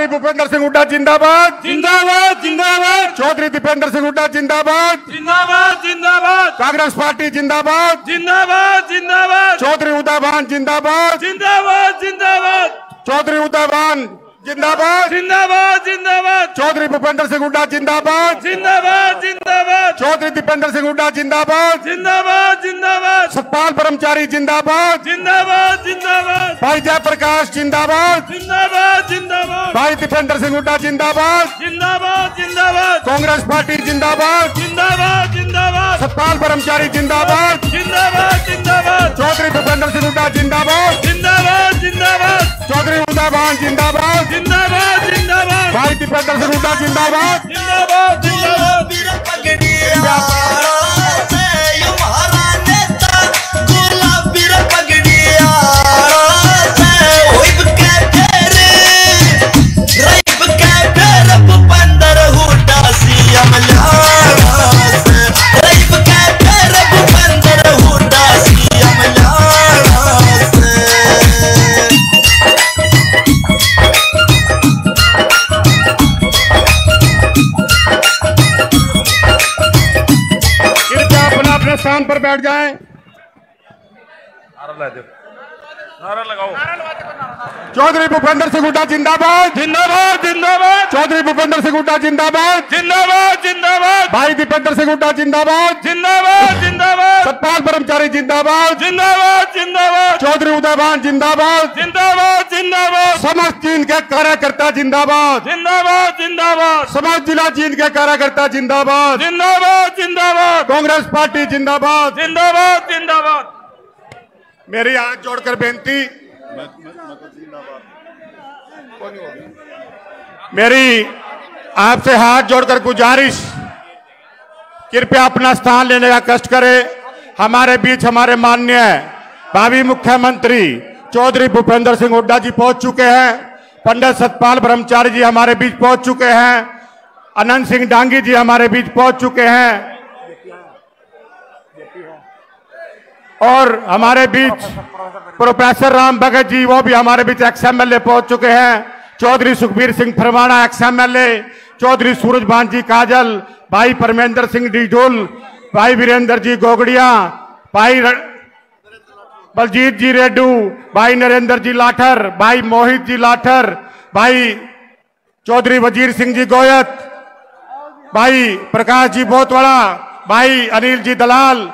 भूपेंद्र सिंह हुड्डा जिंदाबाद जिंदाबाद जिंदाबाद। चौधरी दीपेंद्र सिंह हुड्डा जिंदाबाद जिंदाबाद जिंदाबाद। कांग्रेस पार्टी जिंदाबाद जिंदाबाद जिंदाबाद। चौधरी उदयभान जिंदाबाद जिंदाबाद जिंदाबाद। चौधरी उदयभान जिंदाबाद जिंदाबाद जिंदाबाद। चौधरी भूपेंद्र सिंह हुड्डा जिंदाबाद जिंदाबाद जिंदाबाद। चौधरी दीपेंद्र सिंह हुड्डा जिंदाबाद जिंदाबाद जिंदाबाद। सतपाल ब्रह्मचारी जिंदाबाद जिंदाबाद जिंदाबाद। भाई जयप्रकाश जिंदाबाद जिंदाबाद जिंदाबाद। भाई दीपेंद्र सिंह हुड्डा जिंदाबाद जिंदाबाद जिंदाबाद। कांग्रेस पार्टी जिंदाबाद जिंदाबाद जिंदाबाद। सतपाल ब्रह्मचारी जिंदाबाद जिंदाबाद जिंदाबाद। चौधरी भूपेंद्र सिंह हुड्डा जिंदाबाद जिंदाबाद जिंदाबाद। चौधरी उदयभान जिंदाबाद जिंदाबाद जिंदाबाद। भाई दीपेंद्र सिंह हुड्डा जिंदाबाद जिंदाबाद जिंदाबाद। स्थान पर बैठ जाएं। नारा लगाओ। चौधरी भूपेंद्र सिंह हुड्डा जिंदाबाद जिंदाबाद जिंदाबाद। चौधरी भूपेंद्र सिंह हुड्डा जिंदाबाद जिंदाबाद जिंदाबाद। भाई दीपेंद्र सिंह हुड्डा जिंदाबाद जिंदाबाद जिंदाबाद। सतपाल ब्रह्मचारी जिंदाबाद जिंदाबाद जिंदाबाद। चौधरी उदयभान जिंदाबाद जिंदाबाद जिंदाबाद। समस्त जींद के कार्यकर्ता जिंदाबाद जिंदाबाद जिंदाबाद। समस्त जिला जींद के कार्यकर्ता जिंदाबाद जिंदाबाद जिंदाबाद। कांग्रेस पार्टी जिंदाबाद जिंदाबाद जिंदाबाद। मेरी हाथ जोड़कर बेनती, मेरी आपसे हाथ जोड़कर गुजारिश, कृपया अपना स्थान लेने का कष्ट करें। हमारे बीच हमारे माननीय भावी मुख्यमंत्री चौधरी भूपेंद्र सिंह हुड्डा जी पहुंच चुके हैं। पंडित सतपाल ब्रह्मचारी जी हमारे बीच पहुंच चुके हैं। अनंत सिंह डांगी जी हमारे बीच पहुंच चुके हैं और हमारे बीच प्रोफेसर राम भगत जी, वो भी हमारे बीच XMLA पहुंच चुके हैं। चौधरी सुखबीर सिंह फरमाना XMLA, चौधरी सूरजभान जी काजल, भाई परमेंद्र सिंह डीडोल, भाई वीरेंद्र जी गोगड़िया, भाई बलजीत जी रेड्डू, भाई नरेंद्र जी लाठर, भाई मोहित जी लाठर, भाई चौधरी वजीर सिंह जी गोयत, भाई प्रकाश जी बोतवाड़ा, भाई अनिल जी दलाल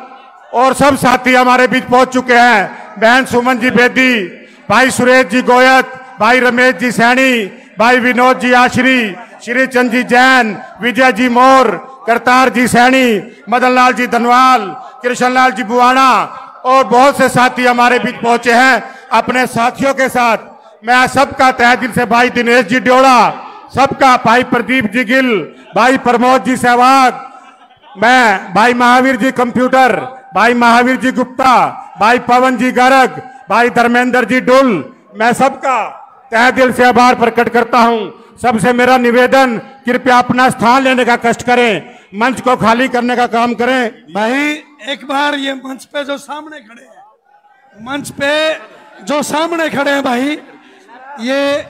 और सब साथी हमारे बीच पहुंच चुके हैं। बहन सुमन जी बेदी, भाई सुरेश जी गोयत, भाई रमेश जी सैनी, भाई विनोद जी आश्री, श्री चंद जी जैन, विजय जी मोर, करतार जी सैनी, मदन लाल जी धनवाल, कृष्णलाल जी बुआना और बहुत से साथी हमारे बीच पहुंचे हैं। अपने साथियों के साथ मैं सबका तहे दिल से, भाई दिनेश जी ड्योड़ा, सबका, भाई प्रदीप जी गिल, भाई प्रमोद जी सहवाग, मैं भाई महावीर जी कंप्यूटर, भाई महावीर जी गुप्ता, भाई पवन जी गर्ग, भाई धर्मेंद्र जी डुल, मैं सबका तहे दिल से आभार प्रकट करता हूं। सबसे मेरा निवेदन, कृपया अपना स्थान लेने का कष्ट करें, मंच को खाली करने का काम करें। भाई एक बार ये मंच पे जो सामने खड़े हैं, मंच पे जो सामने खड़े हैं भाई, ये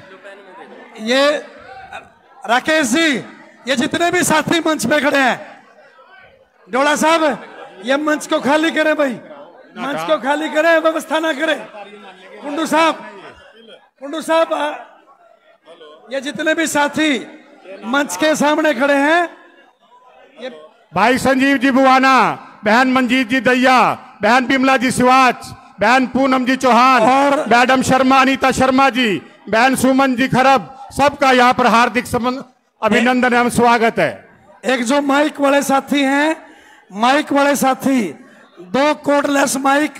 राकेश जी, ये जितने भी साथी मंच पे खड़े हैं, डोला साहब ये मंच को खाली करें भाई, मंच को खाली करें, व्यवस्था ना करें। कुंडू साहब ये जितने भी साथी मंच के सामने खड़े हैं, ये भाई संजीव जी बुआना, बहन मंजीत जी दैया, बहन बिमला जी सिवाच, बहन पूनम जी चौहान और मैडम शर्मा अनीता शर्मा जी, बहन सुमन जी खरब, सबका यहाँ पर हार्दिक अभिनंदन एवं स्वागत है। एक जो माइक वाले साथी हैं, माइक वाले साथी दो कोडलेस माइक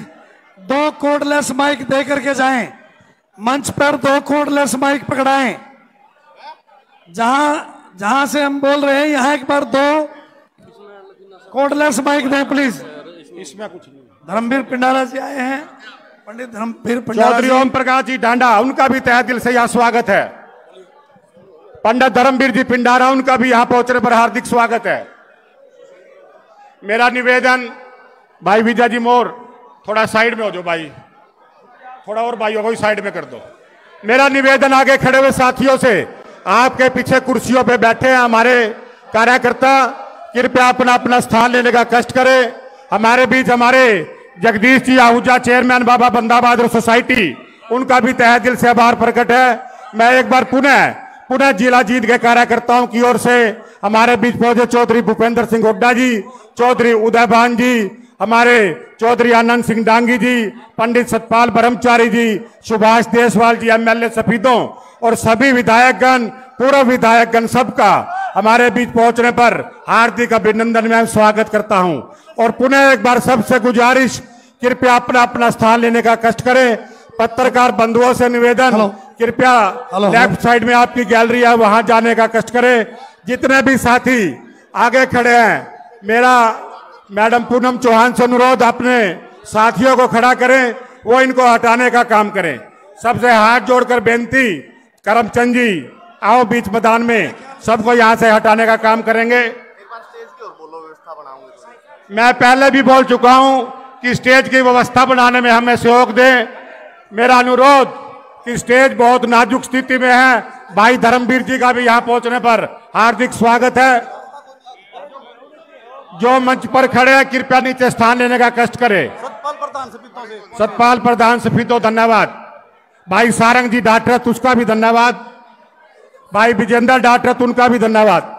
दे करके जाएं, मंच पर 2 कोडलेस माइक पकड़ाएं। जहां से हम बोल रहे हैं यहाँ एक बार 2 कोडलेस माइक दें प्लीज। इसमें कुछ नहीं। धर्मवीर पिंडारा जी आए हैं, पंडित धर्मवीर चौधरी ओम प्रकाश जी डांडा, उनका भी तहे दिल से यहाँ स्वागत है। पंडित धर्मवीर जी पिंडारा, उनका भी यहाँ पहुंचने पर हार्दिक स्वागत है। मेरा निवेदन, भाई विजय जी मोर, थोड़ा साइड में हो जाओ भाई, थोड़ा और भाइयों को साइड में कर दो। मेरा निवेदन आगे खड़े हुए साथियों से, आपके पीछे कुर्सियों पे बैठे हैं हमारे कार्यकर्ता, कृपया अपना अपना स्थान लेने का कष्ट करें। हमारे बीच हमारे जगदीश जी आहूजा, चेयरमैन बाबा बंदा बहादुर सोसाइटी, उनका भी तहे दिल से आभार प्रकट है। मैं एक बार पुनः जिला जीत के कार्यकर्ताओं की ओर से हमारे बीच पहुंचे चौधरी भूपेंद्र सिंह हुड्डा जी, चौधरी उदय भान जी, हमारे चौधरी आनंद सिंह डांगी जी, पंडित सतपाल ब्रह्मचारी जी, सुभाष देशवाल जी, एमएलए सफीदों और सभी विधायकगण, पूर्व विधायकगण, सबका हमारे बीच पहुंचने पर हार्दिक अभिनंदन में स्वागत करता हूं। और पुनः एक बार सबसे गुजारिश, कृपया अपना अपना स्थान लेने का कष्ट करें। पत्रकार बंधुओं से निवेदन, कृपया लेफ्ट साइड में आपकी गैलरी है, वहां जाने का कष्ट करें। जितने भी साथी आगे खड़े हैं, मेरा मैडम पूनम चौहान से अनुरोध, अपने साथियों को खड़ा करें, वो इनको हटाने का काम करें। सबसे हाथ जोड़कर बेनती, करमचंद जी आओ बीच मैदान में, सबको यहाँ से हटाने का काम करेंगे। मैं पहले भी बोल चुका हूं कि स्टेज की व्यवस्था बनाने में हमें सहयोग दें। मेरा अनुरोध कि स्टेज बहुत नाजुक स्थिति में है, भाई धर्मवीर जी का भी यहाँ पहुंचने पर हार्दिक स्वागत है। जो मंच पर खड़े हैं, कृपया नीचे स्थान लेने का कष्ट करें। सतपाल प्रधान सफीतो, धन्यवाद। भाई सारंग जी डाटरत, उसका भी धन्यवाद। भाई विजेंद्र डाटरत, उनका भी धन्यवाद।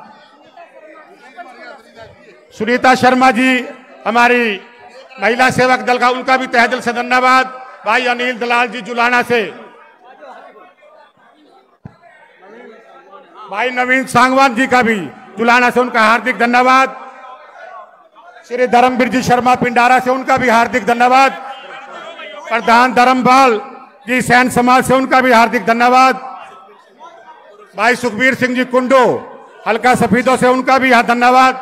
सुनीता शर्मा जी, हमारी महिला सेवक दल का, उनका भी तहे दिल से धन्यवाद। भाई अनिल दलाल जी जुलाना से, भाई नवीन सांगवान जी का भी जुलाना से, उनका हार्दिक धन्यवाद। श्री धर्मवीर जी शर्मा पिंडारा से, उनका भी हार्दिक धन्यवाद। प्रधान धर्मपाल जी सैन समाज से, उनका भी हार्दिक धन्यवाद। भाई सुखबीर सिंह जी कुंडो हल्का सफीदों से, उनका भी यहाँ धन्यवाद।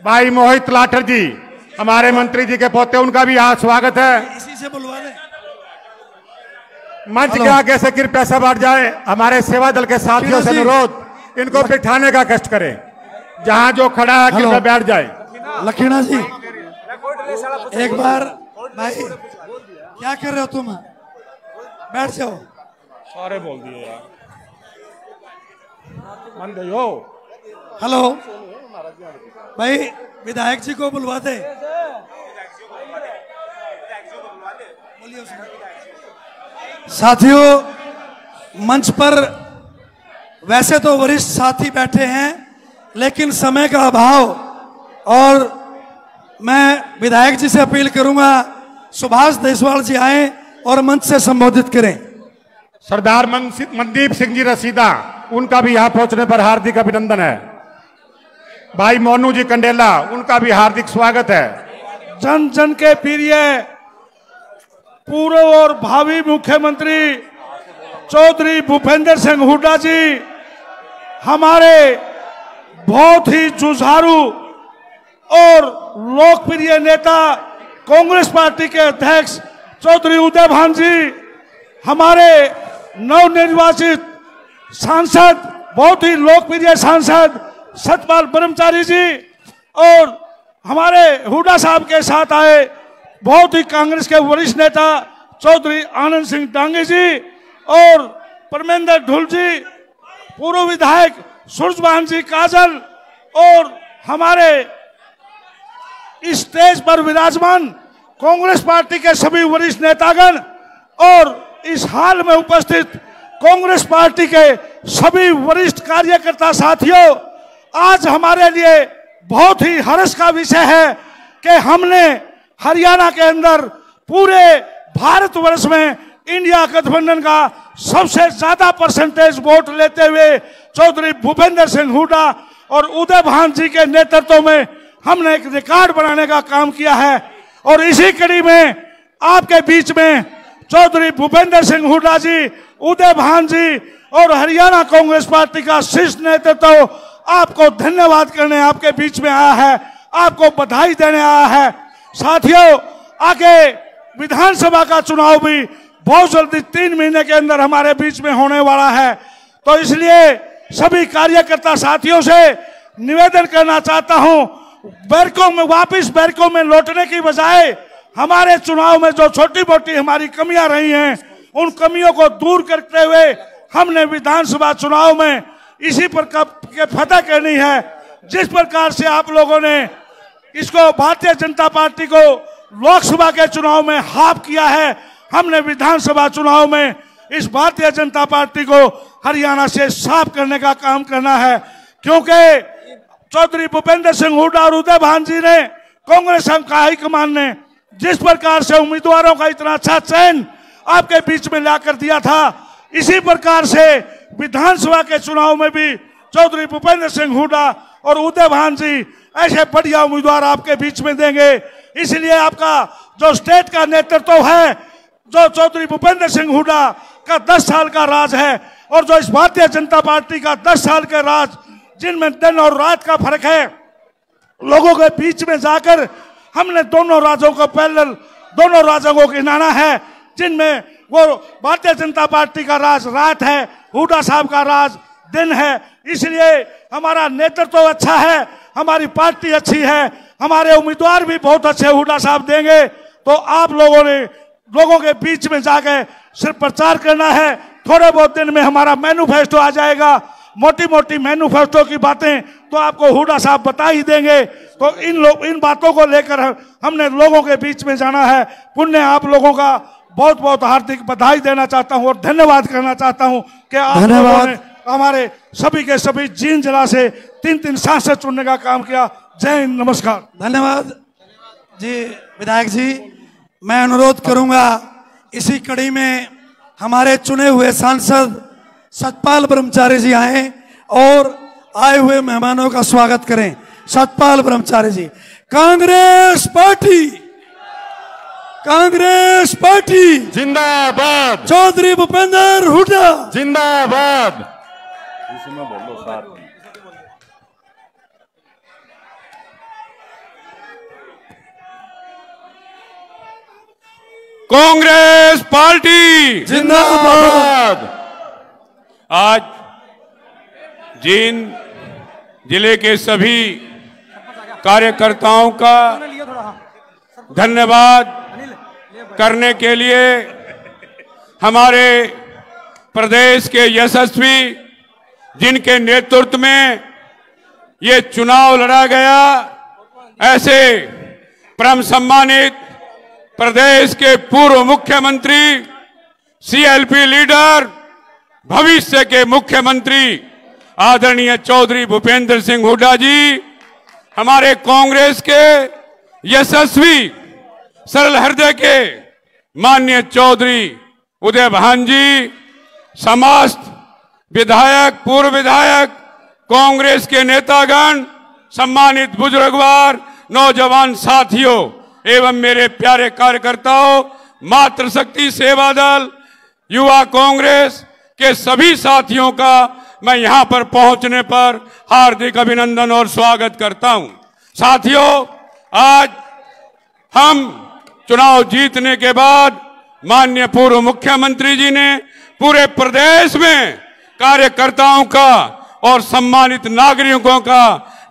भाई मोहित लाठर जी, हमारे मंत्री जी के पोते, उनका भी यहाँ स्वागत है। इसी से बुलवा लें। मंच के आगे से कृपया सब हट जाए। हमारे सेवा दल के साथियों से अनुरोध, इनको बिठाने का कष्ट करें। जहां जो खड़ा है कृपया बैठ जाए। लखीणा जी, एक बार भाई, क्या कर रहे हो तुम? बैठ जाओ। सारे बोल दिए यार, मन गई हो। हेलो भाई, विधायक जी को बुलवा दे। साथियों, मंच पर वैसे तो वरिष्ठ साथी बैठे हैं, लेकिन समय का अभाव, और मैं विधायक जी से अपील करूंगा, सुभाष देशवाल जी आए और मंच से संबोधित करें। सरदार मनदीप सिंह जी रसीदा, उनका भी यहाँ पहुंचने पर हार्दिक अभिनंदन है। भाई मोनू जी कंडेला, उनका भी हार्दिक स्वागत है। जन जन के प्रिय पूर्व और भावी मुख्यमंत्री चौधरी भूपेंद्र सिंह हुड्डा जी, हमारे बहुत ही जुझारू और लोकप्रिय नेता कांग्रेस पार्टी के अध्यक्ष चौधरी उदय भान जी, हमारे नवनिर्वाचित सांसद, बहुत ही लोकप्रिय सांसद सतपाल ब्रह्मचारी जी, और हमारे हुड्डा साहब के साथ आए बहुत ही कांग्रेस के वरिष्ठ नेता चौधरी आनंद सिंह डांगी जी, और परमेंद्र ढुल जी, पूर्व विधायक सूरजभान जी काजल, और हमारे इस स्टेज पर विराजमान कांग्रेस पार्टी के सभी वरिष्ठ नेतागण, और इस हाल में उपस्थित कांग्रेस पार्टी के सभी वरिष्ठ कार्यकर्ता साथियों, आज हमारे लिए बहुत ही हर्ष का विषय है कि हमने हरियाणा के अंदर पूरे भारतवर्ष में इंडिया गठबंधन का सबसे ज्यादा परसेंटेज वोट लेते हुए चौधरी भूपेंद्र सिंह हुड्डा और उदय भान जी के नेतृत्व में हमने एक रिकॉर्ड बनाने का काम किया है। और इसी कड़ी में आपके बीच में चौधरी भूपेंद्र सिंह हुड्डा जी, उदय भान जी और हरियाणा कांग्रेस पार्टी का शीर्ष नेतृत्व आपको धन्यवाद करने आपके बीच में आया है, आपको बधाई देने आया है। साथियों, आगे विधानसभा का चुनाव भी बहुत जल्दी 3 महीने के अंदर हमारे बीच में होने वाला है, तो इसलिए सभी कार्यकर्ता साथियों से निवेदन करना चाहता हूं, वापिस बैरकों में लौटने की बजाय हमारे चुनाव में जो छोटी मोटी हमारी कमियां रही हैं उन कमियों को दूर करते हुए हमने विधानसभा चुनाव में इसी प्रकार के फतह करनी है। जिस प्रकार से आप लोगों ने इसको भारतीय जनता पार्टी को लोकसभा के चुनाव में हाफ किया है, हमने विधानसभा चुनाव में इस भारतीय जनता पार्टी को हरियाणा से साफ करने का काम करना है। क्योंकि चौधरी भूपेंद्र सिंह हुड्डा और उदय भान जी ने, कांग्रेस का हाईकमान ने जिस प्रकार से उम्मीदवारों का इतना अच्छा चयन आपके बीच में लाकर दिया था, इसी प्रकार से विधानसभा के चुनाव में भी चौधरी भूपेंद्र सिंह हुड्डा और उदय भान जी ऐसे बढ़िया उम्मीदवार आपके बीच में देंगे। इसलिए आपका जो स्टेट का नेतृत्व है, जो चौधरी भूपेंद्र सिंह हुड्डा का 10 साल का राज है और जो इस भारतीय जनता पार्टी का 10 साल के राज, जिनमें दिन और रात का फर्क है, लोगों के बीच में जाकर हमने दोनों राजों को पैरेलल, दोनों राजों को गिनाना है। जिनमें वो भारतीय जनता पार्टी का राज रात है, हुड्डा साहब का राज दिन है। इसलिए हमारा नेतृत्व अच्छा है, हमारी पार्टी अच्छी है, हमारे उम्मीदवार भी बहुत अच्छे हुड्डा साहब देंगे। तो आप लोगों ने लोगों के बीच में जाके सिर्फ प्रचार करना है। थोड़े बहुत दिन में हमारा मैनिफेस्टो आ जाएगा, मोटी मोटी मैनिफेस्टो की बातें तो आपको हुड्डा साहब बता ही देंगे। तो इन बातों को लेकर हमने लोगों के बीच में जाना है। पुण्य आप लोगों का बहुत बहुत हार्दिक बधाई देना चाहता हूं और धन्यवाद करना चाहता हूं कि आप लोगों ने हमारे सभी के सभी जींद जिला से 3-3 सांसद चुनने का काम किया। जय हिंद, नमस्कार। धन्यवाद जी विधायक जी। मैं अनुरोध करूंगा इसी कड़ी में हमारे चुने हुए सांसद सतपाल ब्रह्मचारी जी आए और आए हुए मेहमानों का स्वागत करें। सतपाल ब्रह्मचारी जी। कांग्रेस पार्टी, कांग्रेस पार्टी जिंदाबाद। चौधरी भूपेंद्र हुड्डा जिंदाबाद। कांग्रेस पार्टी जिंदाबाद। आज जींद जिले के सभी कार्यकर्ताओं का धन्यवाद करने के लिए हमारे प्रदेश के यशस्वी, जिनके नेतृत्व में ये चुनाव लड़ा गया, ऐसे परम सम्मानित प्रदेश के पूर्व मुख्यमंत्री, सीएलपी लीडर, भविष्य के मुख्यमंत्री आदरणीय चौधरी भूपेंद्र सिंह हुड्डा जी, हमारे कांग्रेस के यशस्वी सरल हृदय के माननीय चौधरी उदय भान जी, समस्त विधायक, पूर्व विधायक, कांग्रेस के नेतागण, सम्मानित बुजुर्गवार, नौजवान साथियों एवं मेरे प्यारे कार्यकर्ताओं, मातृशक्ति सेवा दल, युवा कांग्रेस के सभी साथियों का मैं यहां पर पहुंचने पर हार्दिक अभिनंदन और स्वागत करता हूं। साथियों, आज हम चुनाव जीतने के बाद माननीय पूर्व मुख्यमंत्री जी ने पूरे प्रदेश में कार्यकर्ताओं का और सम्मानित नागरिकों का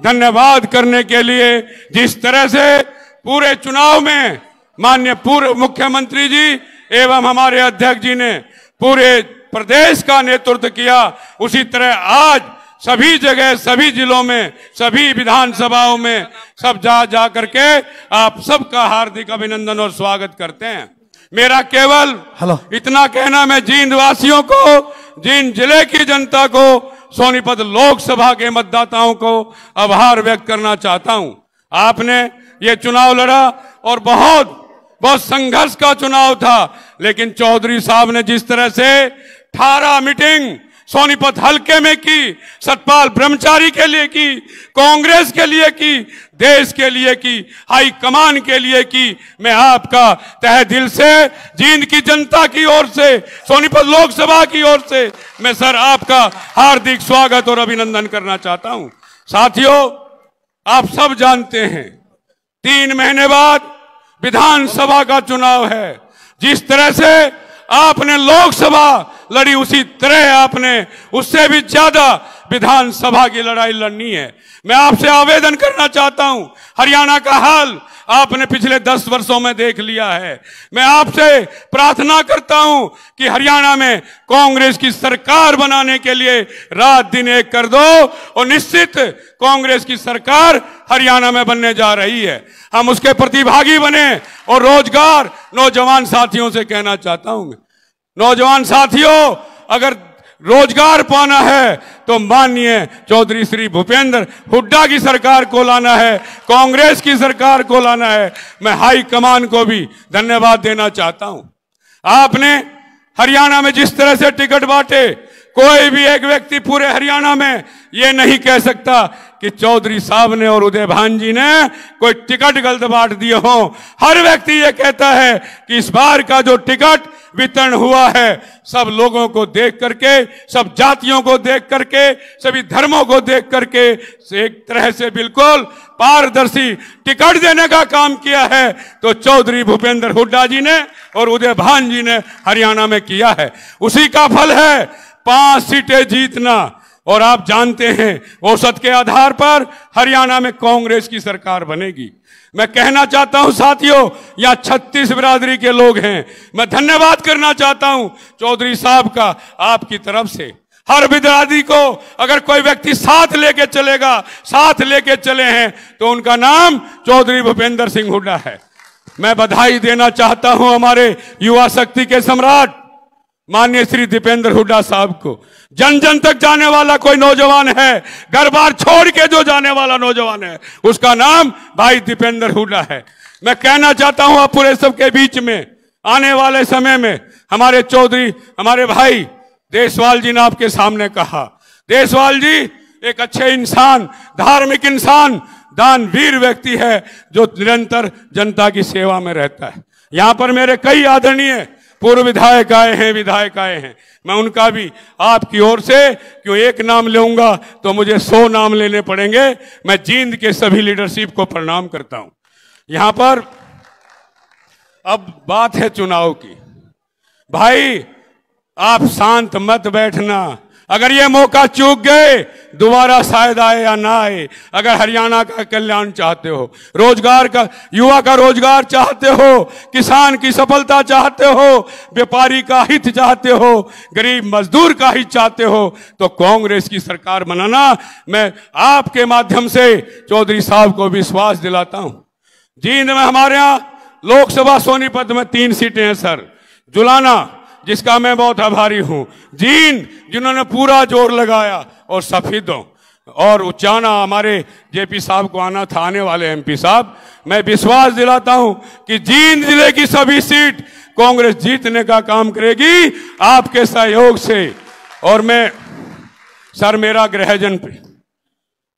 धन्यवाद करने के लिए जिस तरह से पूरे चुनाव में माननीय पूर्व मुख्यमंत्री जी एवं हमारे अध्यक्ष जी ने पूरे प्रदेश का नेतृत्व किया, उसी तरह आज सभी जगह, सभी जिलों में, सभी विधानसभाओं में सब जा करके आप सबका हार्दिक अभिनंदन और स्वागत करते हैं। मेरा केवल इतना कहना, मैं जींद वासियों को, जींद जिले की जनता को, सोनीपत लोकसभा के मतदाताओं को आभार व्यक्त करना चाहता हूं। आपने ये चुनाव लड़ा और बहुत संघर्ष का चुनाव था, लेकिन चौधरी साहब ने जिस तरह से 18 मीटिंग सोनीपत हल्के में की, सतपाल ब्रह्मचारी के लिए की, कांग्रेस के लिए की, देश के लिए की, हाई कमान के लिए की, मैं आपका तहे दिल से जींद की जनता की ओर से, सोनीपत लोकसभा की ओर से मैं सर आपका हार्दिक स्वागत और अभिनंदन करना चाहता हूं। साथियों, आप सब जानते हैं 3 महीने बाद विधानसभा का चुनाव है। जिस तरह से आपने लोकसभा लड़ी, उसी तरह आपने उससे भी ज्यादा विधानसभा की लड़ाई लड़नी है। मैं आपसे आवेदन करना चाहता हूं, हरियाणा का हाल आपने पिछले 10 वर्षों में देख लिया है। मैं आपसे प्रार्थना करता हूं कि हरियाणा में कांग्रेस की सरकार बनाने के लिए रात दिन एक कर दो, और निश्चित कांग्रेस की सरकार हरियाणा में बनने जा रही है। हम उसके प्रतिभागी बने। और रोजगार, नौजवान साथियों से कहना चाहता हूं, नौजवान साथियों, अगर रोजगार पाना है तो माननीय चौधरी श्री भूपेंद्र हुड्डा की सरकार को लाना है, कांग्रेस की सरकार को लाना है। मैं हाई कमान को भी धन्यवाद देना चाहता हूं। आपने हरियाणा में जिस तरह से टिकट बांटे, कोई भी एक व्यक्ति पूरे हरियाणा में ये नहीं कह सकता कि चौधरी साहब ने और उदय भान जी ने कोई टिकट गलत बांट दिए हो। हर व्यक्ति ये कहता है कि इस बार का जो टिकट वितरण हुआ है, सब लोगों को देख करके, सब जातियों को देख करके, सभी धर्मों को देख करके एक तरह से बिल्कुल पारदर्शी टिकट देने का काम किया है, तो चौधरी भूपेंद्र हुड्डा जी ने और उदय भान जी ने हरियाणा में किया है। उसी का फल है 5 सीटें जीतना। और आप जानते हैं औसत के आधार पर हरियाणा में कांग्रेस की सरकार बनेगी। मैं कहना चाहता हूं साथियों, यहाँ 36 बिरादरी के लोग हैं। मैं धन्यवाद करना चाहता हूं चौधरी साहब का आपकी तरफ से। हर बिरादरी को अगर कोई व्यक्ति साथ लेके चलेगा, साथ लेके चले हैं, तो उनका नाम चौधरी भूपेंद्र सिंह हुड्डा है। मैं बधाई देना चाहता हूं हमारे युवा शक्ति के सम्राट माननीय श्री दीपेंद्र हुड्डा साहब को। जन जन तक जाने वाला कोई नौजवान है, घर बार छोड़ के जो जाने वाला नौजवान है, उसका नाम भाई दीपेंद्र हुड्डा है। मैं कहना चाहता हूं आप पूरे सबके बीच में, आने वाले समय में हमारे चौधरी, हमारे भाई देशवाल जी ने आपके सामने कहा, देशवाल जी एक अच्छे इंसान, धार्मिक इंसान, दानवीर व्यक्ति है जो निरंतर जनता की सेवा में रहता है। यहां पर मेरे कई आदरणीय पूर्व विधायक आए हैं, विधायक आए हैं। मैं उनका भी आपकी ओर से क्यों एक नाम लूंगा तो मुझे 100 नाम लेने पड़ेंगे। मैं जींद के सभी लीडरशिप को प्रणाम करता हूं। यहां पर अब बात है चुनाव की। भाई आप शांत मत बैठना। अगर ये मौका चूक गए, दोबारा शायद आए या ना आए। अगर हरियाणा का कल्याण चाहते हो, रोजगार का, युवा का रोजगार चाहते हो, किसान की सफलता चाहते हो, व्यापारी का हित चाहते हो, गरीब मजदूर का हित चाहते हो, तो कांग्रेस की सरकार बनाना। मैं आपके माध्यम से चौधरी साहब को विश्वास दिलाता हूं। जींद में हमारे यहां लोकसभा सोनीपत में 3 सीटें हैं सर। जुलाना जिसका मैं बहुत आभारी हूं, जींद जिन्होंने पूरा जोर लगाया, और सफीदों और उचाना हमारे जेपी साहब को आना था, आने वाले एमपी साहब। मैं विश्वास दिलाता हूं कि जींद जिले की सभी सीट कांग्रेस जीतने का काम करेगी आपके सहयोग से। और मैं सर, मेरा गृहजन,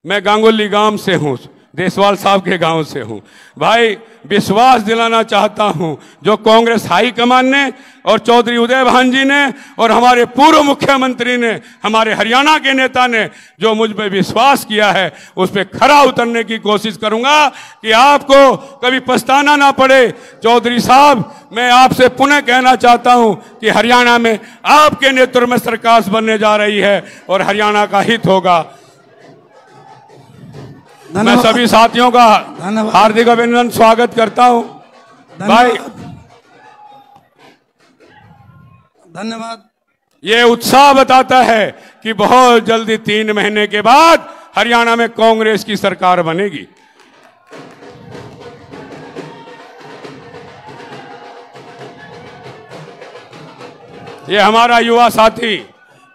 मैं गांगुली गांव से हूं, देशवाल साहब के गांव से हूं। भाई विश्वास दिलाना चाहता हूं, जो कांग्रेस हाईकमान ने और चौधरी उदय भान जी ने और हमारे पूर्व मुख्यमंत्री ने, हमारे हरियाणा के नेता ने जो मुझ पर विश्वास किया है, उस पर खरा उतरने की कोशिश करूंगा कि आपको कभी पछताना ना पड़े। चौधरी साहब, मैं आपसे पुनः कहना चाहता हूं कि हरियाणा में आपके नेतृत्व में सरकार बनने जा रही है और हरियाणा का हित होगा। मैं सभी साथियों का हार्दिक अभिनंदन, स्वागत करता हूं। भाई धन्यवाद। ये उत्साह बताता है कि बहुत जल्दी 3 महीने के बाद हरियाणा में कांग्रेस की सरकार बनेगी। ये हमारा युवा साथी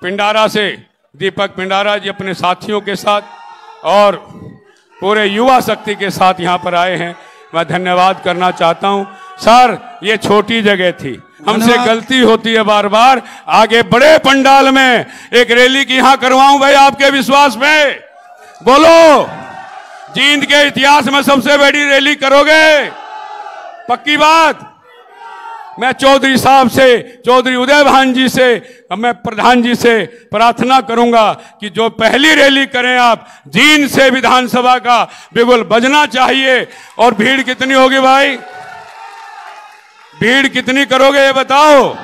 पिंडारा से दीपक पिंडारा जी अपने साथियों के साथ और पूरे युवा शक्ति के साथ यहाँ पर आए हैं। मैं धन्यवाद करना चाहता हूँ। सर, ये छोटी जगह थी, हमसे गलती होती है बार बार। आगे बड़े पंडाल में एक रैली की यहाँ करवाऊं भाई, आपके विश्वास में बोलो, जींद के इतिहास में सबसे बड़ी रैली करोगे? पक्की बात। मैं चौधरी साहब से, चौधरी उदय भान जी से, मैं प्रधान जी से प्रार्थना करूंगा कि जो पहली रैली करें आप, जींद से विधानसभा का बिगुल बजना चाहिए। और भीड़ कितनी होगी भाई? भीड़ कितनी करोगे ये बताओ?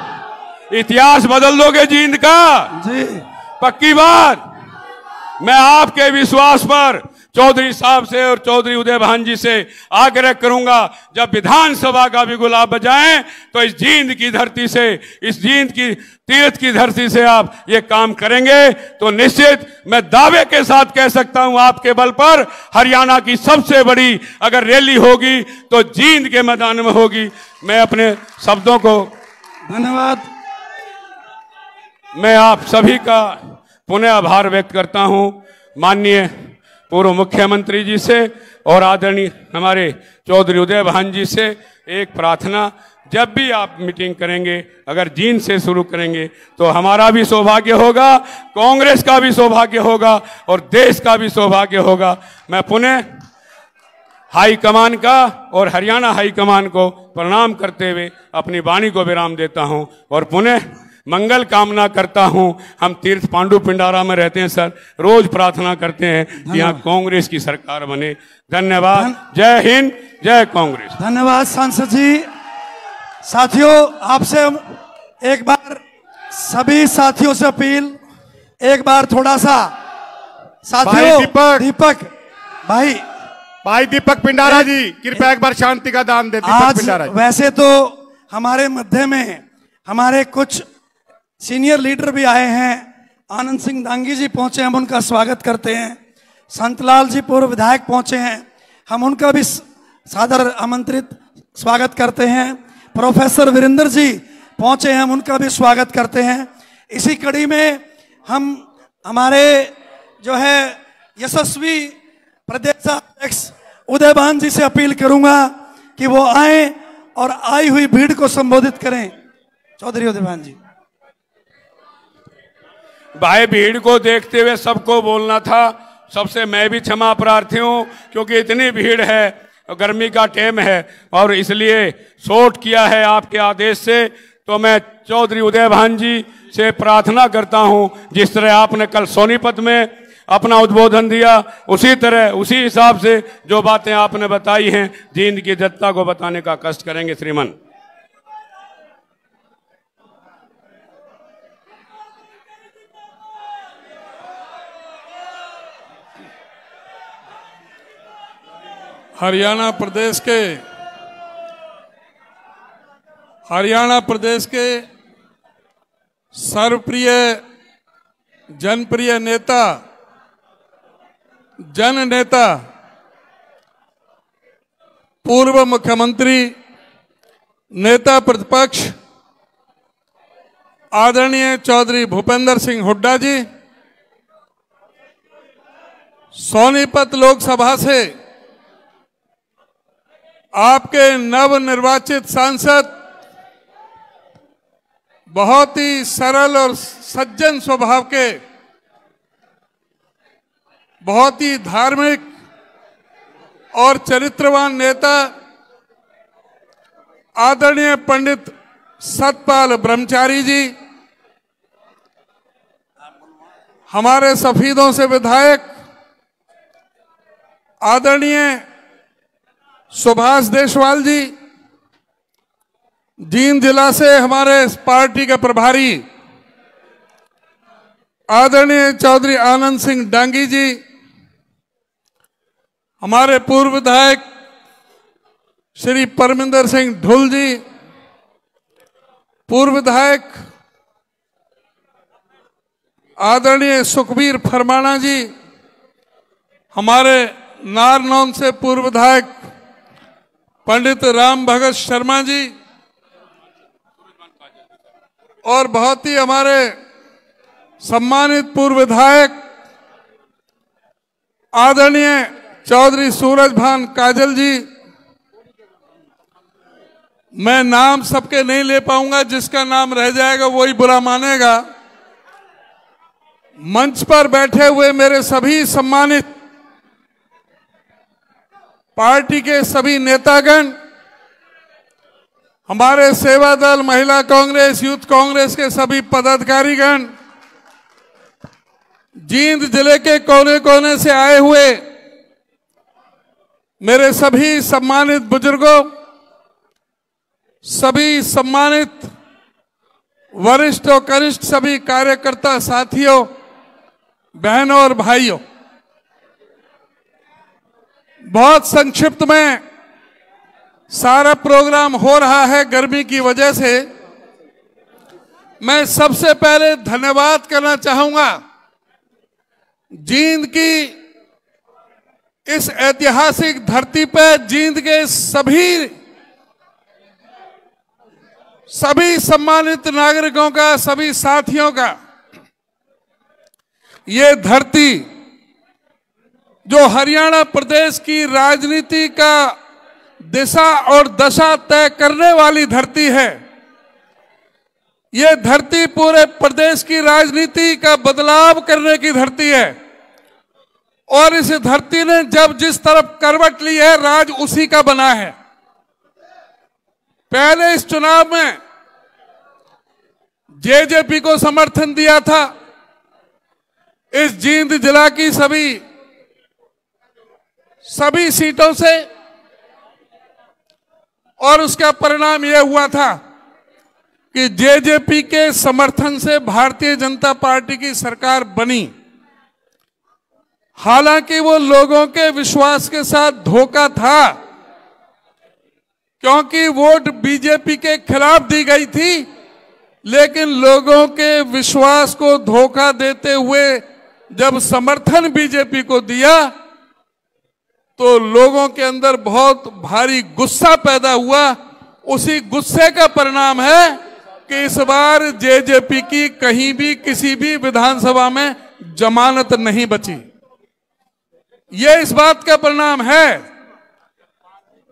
इतिहास बदल दोगे जींद का? जी पक्की बात। मैं आपके विश्वास पर चौधरी साहब से और चौधरी उदय भान जी से आग्रह करूंगा, जब विधानसभा का भी गुलाब बजाएं तो इस जींद की धरती से, इस जींद की तीर्थ की धरती से आप ये काम करेंगे तो निश्चित मैं दावे के साथ कह सकता हूं आपके बल पर हरियाणा की सबसे बड़ी अगर रैली होगी तो जींद के मैदान में होगी। मैं अपने शब्दों को धन्यवाद। मैं आप सभी का पुनः आभार व्यक्त करता हूं, माननीय पूर्व मुख्यमंत्री जी से और आदरणीय हमारे चौधरी उदय भान जी से एक प्रार्थना, जब भी आप मीटिंग करेंगे अगर जींद से शुरू करेंगे तो हमारा भी सौभाग्य होगा, कांग्रेस का भी सौभाग्य होगा और देश का भी सौभाग्य होगा। मैं पुनः हाईकमान का और हरियाणा हाईकमान को प्रणाम करते हुए अपनी वाणी को विराम देता हूं और पुनः मंगल कामना करता हूं। हम तीर्थ पांडु पिंडारा में रहते हैं सर, रोज प्रार्थना करते हैं कि यहाँ कांग्रेस की सरकार बने। धन्यवाद। जय हिंद, जय कांग्रेस। धन्यवाद सांसद जी। साथियों, आपसे एक बार सभी साथियों से अपील, एक बार थोड़ा सा साथियों, दीपक भाई दीपक पिंडारा जी कृपया एक बार शांति का दान दे। दीपक पिंडारा जी। वैसे तो हमारे मध्य में हमारे कुछ सीनियर लीडर भी आए हैं। आनंद सिंह डांगी जी पहुंचे, हम उनका स्वागत करते हैं। संतलाल जी पूर्व विधायक पहुंचे हैं, हम उनका भी सादर आमंत्रित स्वागत करते हैं। प्रोफेसर वीरेंद्र जी पहुंचे हैं, हम उनका भी स्वागत करते हैं। इसी कड़ी में हम हमारे जो है यशस्वी प्रदेश अध्यक्ष उदय भान जी से अपील करूंगा कि वो आए और आई हुई भीड़ को संबोधित करें। चौधरी उदय भान जी। भाई, भीड़ को देखते हुए सबको बोलना था, सबसे मैं भी क्षमा प्रार्थी हूं क्योंकि इतनी भीड़ है, गर्मी का टाइम है और इसलिए शॉर्ट किया है आपके आदेश से। तो मैं चौधरी उदय भान जी से प्रार्थना करता हूं, जिस तरह आपने कल सोनीपत में अपना उद्बोधन दिया उसी तरह उसी हिसाब से जो बातें आपने बताई हैं जींद की जनता को बताने का कष्ट करेंगे। श्रीमान हरियाणा प्रदेश के सर्वप्रिय जनप्रिय नेता, जन नेता, पूर्व मुख्यमंत्री, नेता प्रतिपक्ष आदरणीय चौधरी भूपेंद्र सिंह हुड्डा जी, सोनीपत लोकसभा से आपके नवनिर्वाचित सांसद, बहुत ही सरल और सज्जन स्वभाव के, बहुत ही धार्मिक और चरित्रवान नेता आदरणीय पंडित सतपाल ब्रह्मचारी जी, हमारे सफीदों से विधायक आदरणीय सुभाष देशवाल जी, जींद जिला से हमारे पार्टी के प्रभारी आदरणीय चौधरी आनंद सिंह डांगी जी, हमारे पूर्व विधायक श्री परमिंदर सिंह ढुल जी, पूर्व विधायक आदरणीय सुखबीर फरमाना जी, हमारे नारनौंद से पूर्व विधायक पंडित राम भगत शर्मा जी और बहुत ही हमारे सम्मानित पूर्व विधायक आदरणीय चौधरी सूरजभान काजल जी। मैं नाम सबके नहीं ले पाऊंगा, जिसका नाम रह जाएगा वही बुरा मानेगा। मंच पर बैठे हुए मेरे सभी सम्मानित पार्टी के सभी नेतागण, हमारे सेवा दल, महिला कांग्रेस, यूथ कांग्रेस के सभी पदाधिकारीगण, जींद जिले के कोने कोने से आए हुए मेरे सभी सम्मानित बुजुर्गों, सभी सम्मानित वरिष्ठ और कनिष्ठ सभी कार्यकर्ता साथियों, बहनों और भाइयों, बहुत संक्षिप्त में सारा प्रोग्राम हो रहा है गर्मी की वजह से। मैं सबसे पहले धन्यवाद करना चाहूंगा जींद की इस ऐतिहासिक धरती पर जींद के सभी सम्मानित नागरिकों का, सभी साथियों का। ये धरती जो हरियाणा प्रदेश की राजनीति का दिशा और दशा तय करने वाली धरती है, ये धरती पूरे प्रदेश की राजनीति का बदलाव करने की धरती है। और इस धरती ने जब जिस तरफ करवट ली है, राज उसी का बना है। पहले इस चुनाव में जेजेपी को समर्थन दिया था इस जींद जिला की सभी सीटों से, और उसका परिणाम यह हुआ था कि जेजेपी के समर्थन से भारतीय जनता पार्टी की सरकार बनी। हालांकि वो लोगों के विश्वास के साथ धोखा था, क्योंकि वोट बीजेपी के खिलाफ दी गई थी, लेकिन लोगों के विश्वास को धोखा देते हुए जब समर्थन बीजेपी को दिया तो लोगों के अंदर बहुत भारी गुस्सा पैदा हुआ। उसी गुस्से का परिणाम है कि इस बार जेजेपी की कहीं भी किसी भी विधानसभा में जमानत नहीं बची। यह इस बात का परिणाम है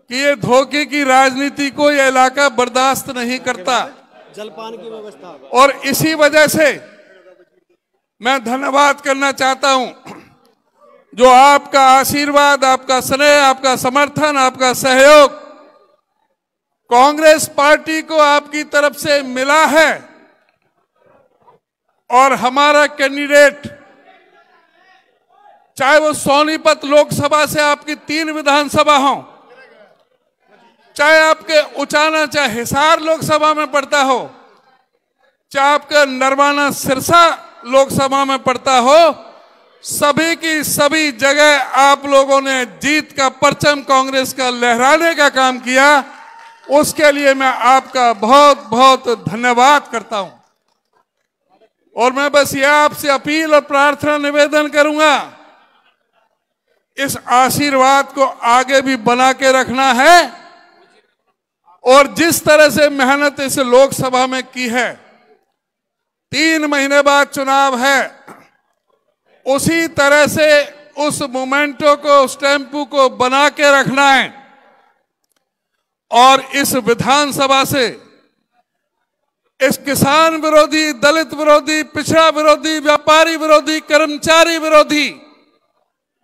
कि ये धोखे की राजनीति को यह इलाका बर्दाश्त नहीं करता। जलपान की व्यवस्था, और इसी वजह से मैं धन्यवाद करना चाहता हूं जो आपका आशीर्वाद, आपका स्नेह, आपका समर्थन, आपका सहयोग कांग्रेस पार्टी को आपकी तरफ से मिला है। और हमारा कैंडिडेट, चाहे वो सोनीपत लोकसभा से आपकी 3 विधानसभा हो, चाहे आपके उचाना, चाहे हिसार लोकसभा में पड़ता हो, चाहे आपका नरवाना सिरसा लोकसभा में पड़ता हो, सभी की सभी जगह आप लोगों ने जीत का परचम कांग्रेस का लहराने का काम किया। उसके लिए मैं आपका बहुत बहुत धन्यवाद करता हूं। और मैं बस यह आपसे अपील और प्रार्थना निवेदन करूंगा, इस आशीर्वाद को आगे भी बना के रखना है। और जिस तरह से मेहनत इस लोकसभा में की है, 3 महीने बाद चुनाव है, उसी तरह से उस मोमेंटो को, उस टेम्पो को बना के रखना है। और इस विधानसभा से इस किसान विरोधी, दलित विरोधी, पिछड़ा विरोधी, व्यापारी विरोधी, कर्मचारी विरोधी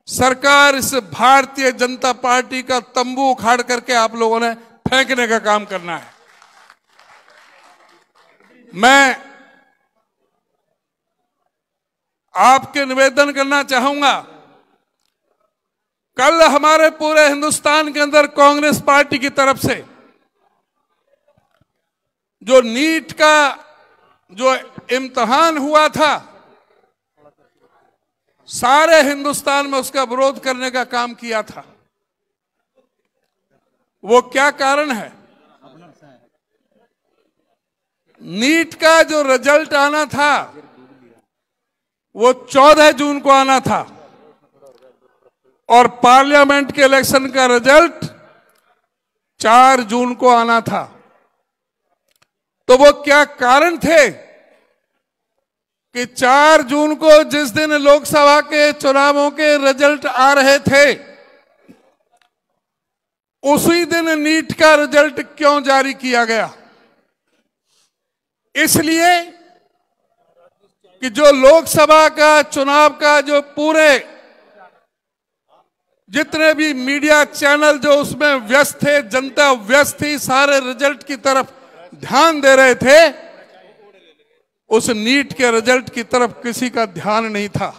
सरकार, इस भारतीय जनता पार्टी का तंबू उखाड़ करके आप लोगों ने फेंकने का काम करना है। मैं आपके निवेदन करना चाहूंगा, कल हमारे पूरे हिंदुस्तान के अंदर कांग्रेस पार्टी की तरफ से जो नीट का जो इम्तिहान हुआ था, सारे हिंदुस्तान में उसका विरोध करने का काम किया था। वो क्या कारण है? नीट का जो रिजल्ट आना था वो 14 जून को आना था, और पार्लियामेंट के इलेक्शन का रिजल्ट 4 जून को आना था। तो वो क्या कारण थे कि 4 जून को, जिस दिन लोकसभा के चुनावों के रिजल्ट आ रहे थे, उसी दिन नीट का रिजल्ट क्यों जारी किया गया? इसलिए कि जो लोकसभा का चुनाव का जो पूरे जितने भी मीडिया चैनल जो उसमें व्यस्त थे, जनता व्यस्त थी, सारे रिजल्ट की तरफ ध्यान दे रहे थे, उस नीट के रिजल्ट की तरफ किसी का ध्यान नहीं था।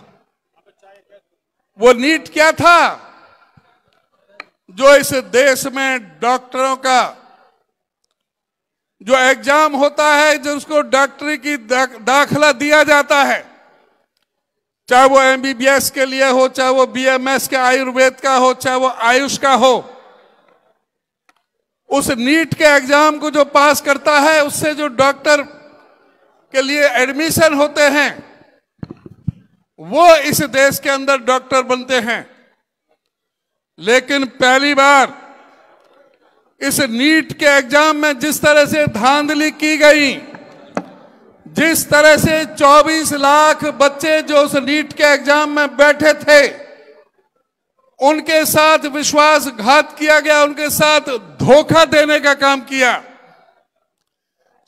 वो नीट क्या था? जो इस देश में डॉक्टरों का जो एग्जाम होता है, जो उसको डॉक्टरी की दाखला दिया जाता है, चाहे वो MBBS के लिए हो, चाहे वो BMS के आयुर्वेद का हो, चाहे वो आयुष का हो, उस नीट के एग्जाम को जो पास करता है उससे जो डॉक्टर के लिए एडमिशन होते हैं वो इस देश के अंदर डॉक्टर बनते हैं। लेकिन पहली बार इस नीट के एग्जाम में जिस तरह से धांधली की गई, जिस तरह से 24 लाख बच्चे जो उस नीट के एग्जाम में बैठे थे उनके साथ विश्वासघात किया गया, उनके साथ धोखा देने का काम किया।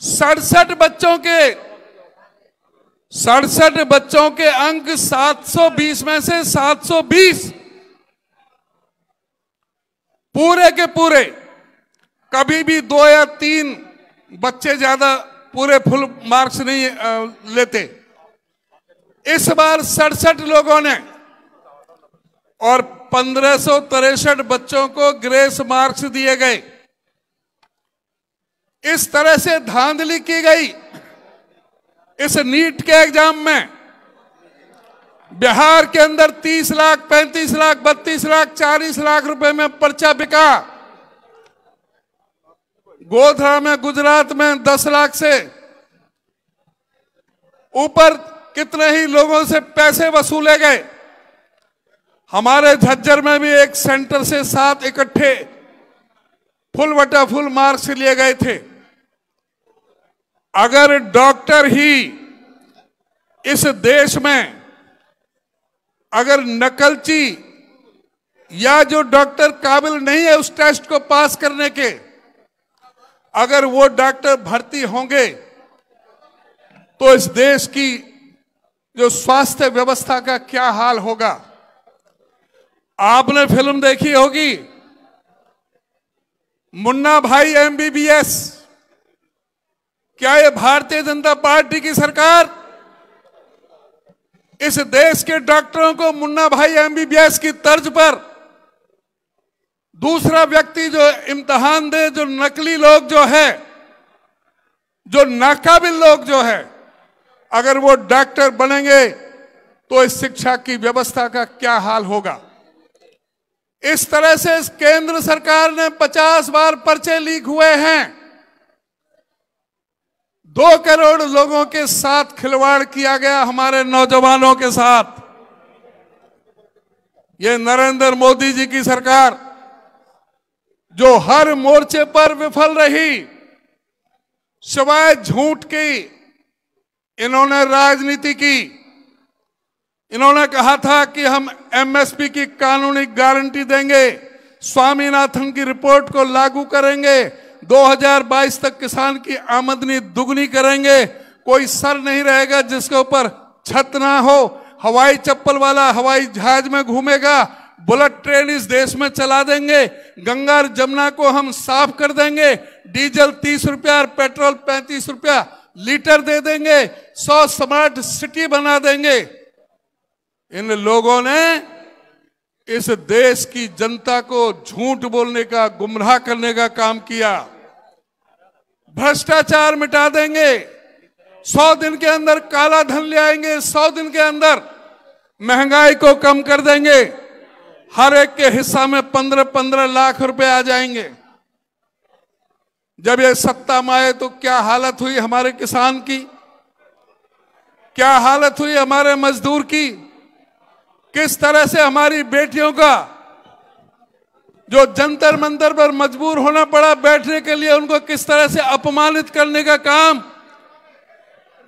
67 बच्चों के अंक 720 में से 720 पूरे के पूरे, कभी भी 2 या 3 बच्चे ज्यादा पूरे फुल मार्क्स नहीं लेते। इस बार 67 लोगों ने और 1563 बच्चों को ग्रेस मार्क्स दिए गए। इस तरह से धांधली की गई इस नीट के एग्जाम में। बिहार के अंदर 30 लाख, 35 लाख, 32 लाख, 40 लाख रुपए में पर्चा बिका। गोधरा में, गुजरात में 10 लाख से ऊपर कितने ही लोगों से पैसे वसूले गए। हमारे झज्जर में भी एक सेंटर से 7 इकट्ठे फुल बटा फुल मार्क्स लिए गए थे। अगर डॉक्टर ही इस देश में अगर नकलची या जो डॉक्टर काबिल नहीं है उस टेस्ट को पास करने के, अगर वो डॉक्टर भर्ती होंगे तो इस देश की जो स्वास्थ्य व्यवस्था का क्या हाल होगा। आपने फिल्म देखी होगी मुन्ना भाई MBBS। क्या ये भारतीय जनता पार्टी की सरकार इस देश के डॉक्टरों को मुन्ना भाई MBBS की तर्ज पर दूसरा व्यक्ति जो इम्तिहान दे, जो नकली लोग जो है, जो नाकाबिल लोग जो है, अगर वो डॉक्टर बनेंगे तो इस शिक्षा की व्यवस्था का क्या हाल होगा। इस तरह से इस केंद्र सरकार ने 50 बार पर्चे लीक हुए हैं। 2 करोड़ लोगों के साथ खिलवाड़ किया गया, हमारे नौजवानों के साथ। ये नरेंद्र मोदी जी की सरकार जो हर मोर्चे पर विफल रही, सिवाय झूठ की इन्होंने राजनीति की। इन्होंने कहा था कि हम MSP की कानूनी गारंटी देंगे, स्वामीनाथन की रिपोर्ट को लागू करेंगे, 2022 तक किसान की आमदनी दुगनी करेंगे, कोई सर नहीं रहेगा जिसके ऊपर छत ना हो, हवाई चप्पल वाला हवाई जहाज में घूमेगा, बुलेट ट्रेन इस देश में चला देंगे, गंगा और जमुना को हम साफ कर देंगे, डीजल 30 रुपया और पेट्रोल 35 रुपया लीटर दे देंगे, 100 स्मार्ट सिटी बना देंगे। इन लोगों ने इस देश की जनता को झूठ बोलने का, गुमराह करने का काम किया। भ्रष्टाचार मिटा देंगे, 100 दिन के अंदर काला धन ले आएंगे, 100 दिन के अंदर महंगाई को कम कर देंगे, हर एक के हिस्सा में 15-15 लाख रुपए आ जाएंगे। जब ये सत्ता में आए तो क्या हालत हुई हमारे किसान की, क्या हालत हुई हमारे मजदूर की, किस तरह से हमारी बेटियों का जो जंतर मंतर पर मजबूर होना पड़ा बैठने के लिए, उनको किस तरह से अपमानित करने का काम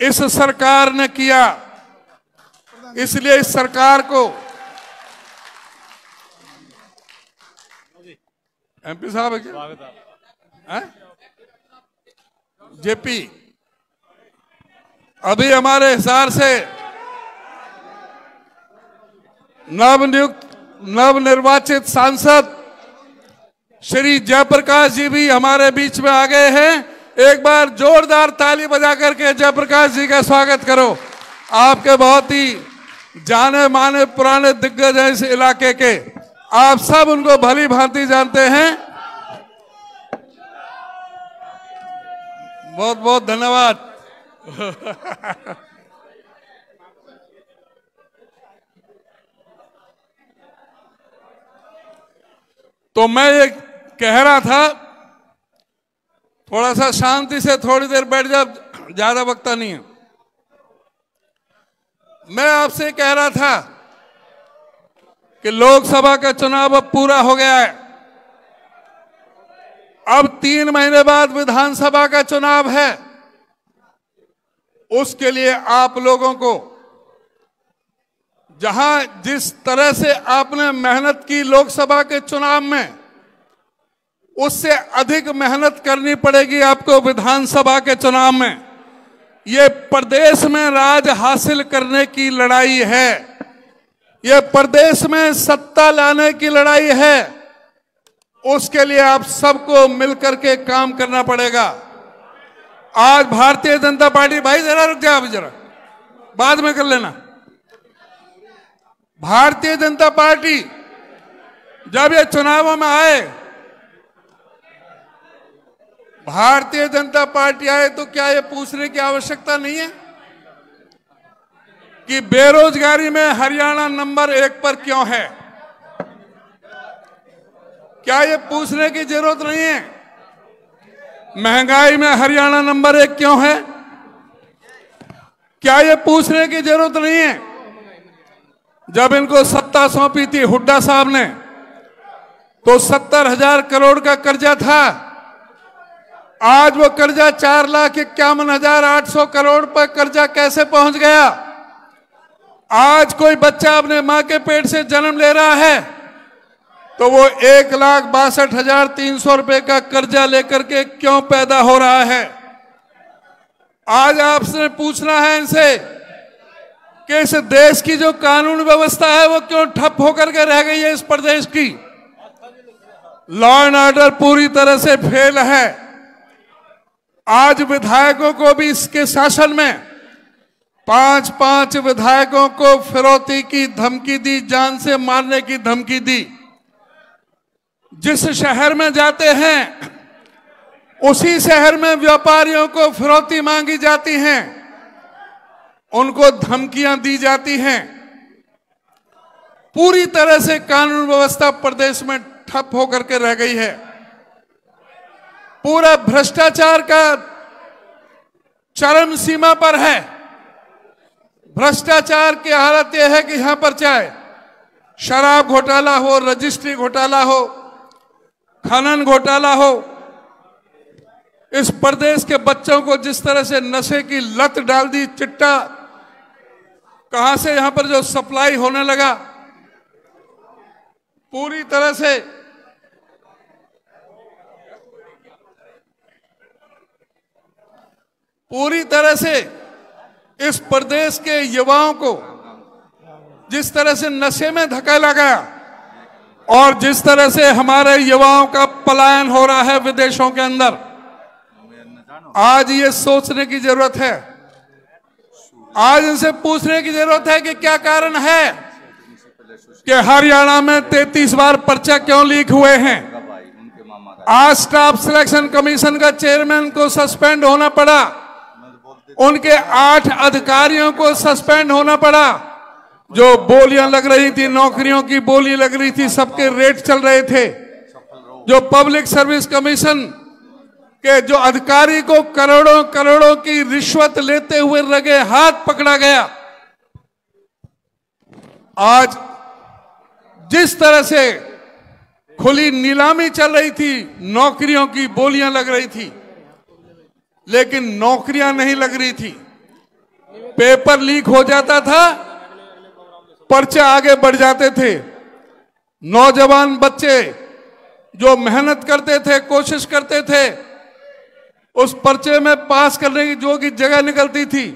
इस सरकार ने किया। इसलिए इस सरकार को MP साहब है क्या? JP अभी हमारे हिसार से नवनिर्वाचित सांसद श्री जयप्रकाश जी भी हमारे बीच में आ गए हैं। एक बार जोरदार ताली बजा करके जयप्रकाश जी का स्वागत करो। आपके बहुत ही जाने माने पुराने दिग्गज हैं इस इलाके के, आप सब उनको भली भांति जानते हैं। बहुत बहुत धन्यवाद। तो मैं ये कह रहा था, थोड़ा सा शांति से थोड़ी देर बैठ जाओ, ज्यादा वक्त नहीं है। मैं आपसे कह रहा था कि लोकसभा का चुनाव अब पूरा हो गया है। अब 3 महीने बाद विधानसभा का चुनाव है। उसके लिए आप लोगों को जहां जिस तरह से आपने मेहनत की लोकसभा के चुनाव में, उससे अधिक मेहनत करनी पड़ेगी आपको विधानसभा के चुनाव में। ये प्रदेश में राज हासिल करने की लड़ाई है, ये प्रदेश में सत्ता लाने की लड़ाई है। उसके लिए आप सबको मिलकर के काम करना पड़ेगा। आज भारतीय जनता पार्टी, भाई जरा रुक जाओ, अभी जरा बाद में कर लेना। भारतीय जनता पार्टी जब ये चुनावों में आए, भारतीय जनता पार्टी आए तो क्या ये पूछने की आवश्यकता नहीं है कि बेरोजगारी में हरियाणा नंबर 1 पर क्यों है? क्या ये पूछने की जरूरत नहीं है? महंगाई में हरियाणा नंबर 1 क्यों है? क्या ये पूछने की जरूरत नहीं है? जब इनको सत्ता सौंपी थी हुड्डा साहब ने, तो 70,000 करोड़ का कर्जा था। आज वो कर्जा 4,51,800 करोड़ पर कर्जा कैसे पहुंच गया? आज कोई बच्चा अपने मां के पेट से जन्म ले रहा है तो वो 1,62,300 रुपए का कर्जा लेकर के क्यों पैदा हो रहा है? आज आपसे पूछना है इनसे कि इस देश की जो कानून व्यवस्था है वो क्यों ठप होकर के रह गई है? इस प्रदेश की लॉ एंड ऑर्डर पूरी तरह से फेल है। आज विधायकों को भी इसके शासन में 5-5 विधायकों को फिरौती की धमकी दी, जान से मारने की धमकी दी। जिस शहर में जाते हैं उसी शहर में व्यापारियों को फिरौती मांगी जाती हैं, उनको धमकियां दी जाती हैं। पूरी तरह से कानून व्यवस्था प्रदेश में ठप होकर के रह गई है। पूरा भ्रष्टाचार का चरम सीमा पर है। भ्रष्टाचार की हालत यह है कि यहां पर चाहे शराब घोटाला हो, रजिस्ट्री घोटाला हो, खनन घोटाला हो, इस प्रदेश के बच्चों को जिस तरह से नशे की लत डाल दी, चिट्टा कहां से यहां पर जो सप्लाई होने लगा, पूरी तरह से इस प्रदेश के युवाओं को जिस तरह से नशे में धकेला गया और जिस तरह से हमारे युवाओं का पलायन हो रहा है विदेशों के अंदर, आज ये सोचने की जरूरत है। आज इनसे पूछने की जरूरत है कि क्या कारण है कि हरियाणा में 33 बार पर्चा क्यों लीक हुए हैं। आज स्टाफ सिलेक्शन कमीशन का चेयरमैन को सस्पेंड होना पड़ा, उनके 8 अधिकारियों को सस्पेंड होना पड़ा। जो बोलियां लग रही थी, नौकरियों की बोली लग रही थी, सबके रेट चल रहे थे। जो पब्लिक सर्विस कमीशन के जो अधिकारी को करोड़ों करोड़ों की रिश्वत लेते हुए रगे हाथ पकड़ा गया। आज जिस तरह से खुली नीलामी चल रही थी, नौकरियों की बोलियां लग रही थी, लेकिन नौकरियां नहीं लग रही थी। पेपर लीक हो जाता था, पर्चे आगे बढ़ जाते थे। नौजवान बच्चे जो मेहनत करते थे, कोशिश करते थे, उस पर्चे में पास करने की जो की जगह निकलती थी,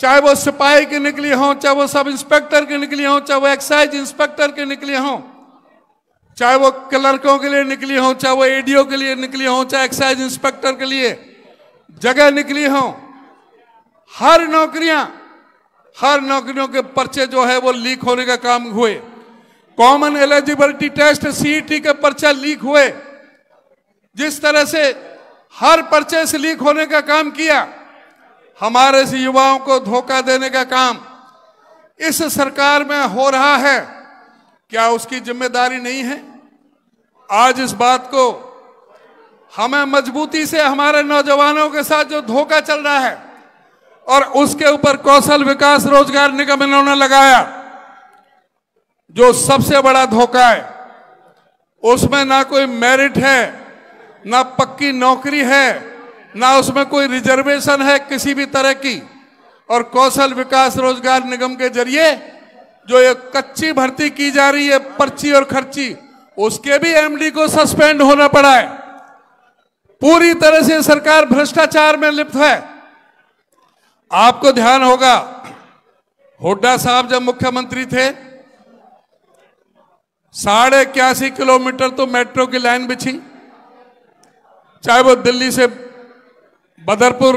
चाहे वो सिपाही की निकली हो, चाहे वो सब इंस्पेक्टर की निकली हो, चाहे वो एक्साइज इंस्पेक्टर की निकली हो, चाहे वो क्लर्कों के लिए निकली हो, चाहे वो एडीओ के लिए निकली हो, चाहे एक्साइज इंस्पेक्टर के लिए जगह निकली हो, हर नौकरियों के पर्चे जो है वो लीक होने का काम हुए। कॉमन एलिजिबिलिटी टेस्ट सीईटी के पर्चे लीक हुए। जिस तरह से हर पर्चे से लीक होने का काम किया, हमारे से युवाओं को धोखा देने का काम इस सरकार में हो रहा है, क्या उसकी जिम्मेदारी नहीं है? आज इस बात को हमें मजबूती से हमारे नौजवानों के साथ जो धोखा चल रहा है और उसके ऊपर कौशल विकास रोजगार निगम इन्होंने लगाया, जो सबसे बड़ा धोखा है। उसमें ना कोई मेरिट है, ना पक्की नौकरी है, ना उसमें कोई रिजर्वेशन है किसी भी तरह की। और कौशल विकास रोजगार निगम के जरिए जो ये कच्ची भर्ती की जा रही है, पर्ची और खर्ची, उसके भी एमडी को सस्पेंड होना पड़ा है। पूरी तरह से सरकार भ्रष्टाचार में लिप्त है। आपको ध्यान होगा, हुड्डा साहब जब मुख्यमंत्री थे 81.5 किलोमीटर तो मेट्रो की लाइन बिछी, चाहे वो दिल्ली से बदरपुर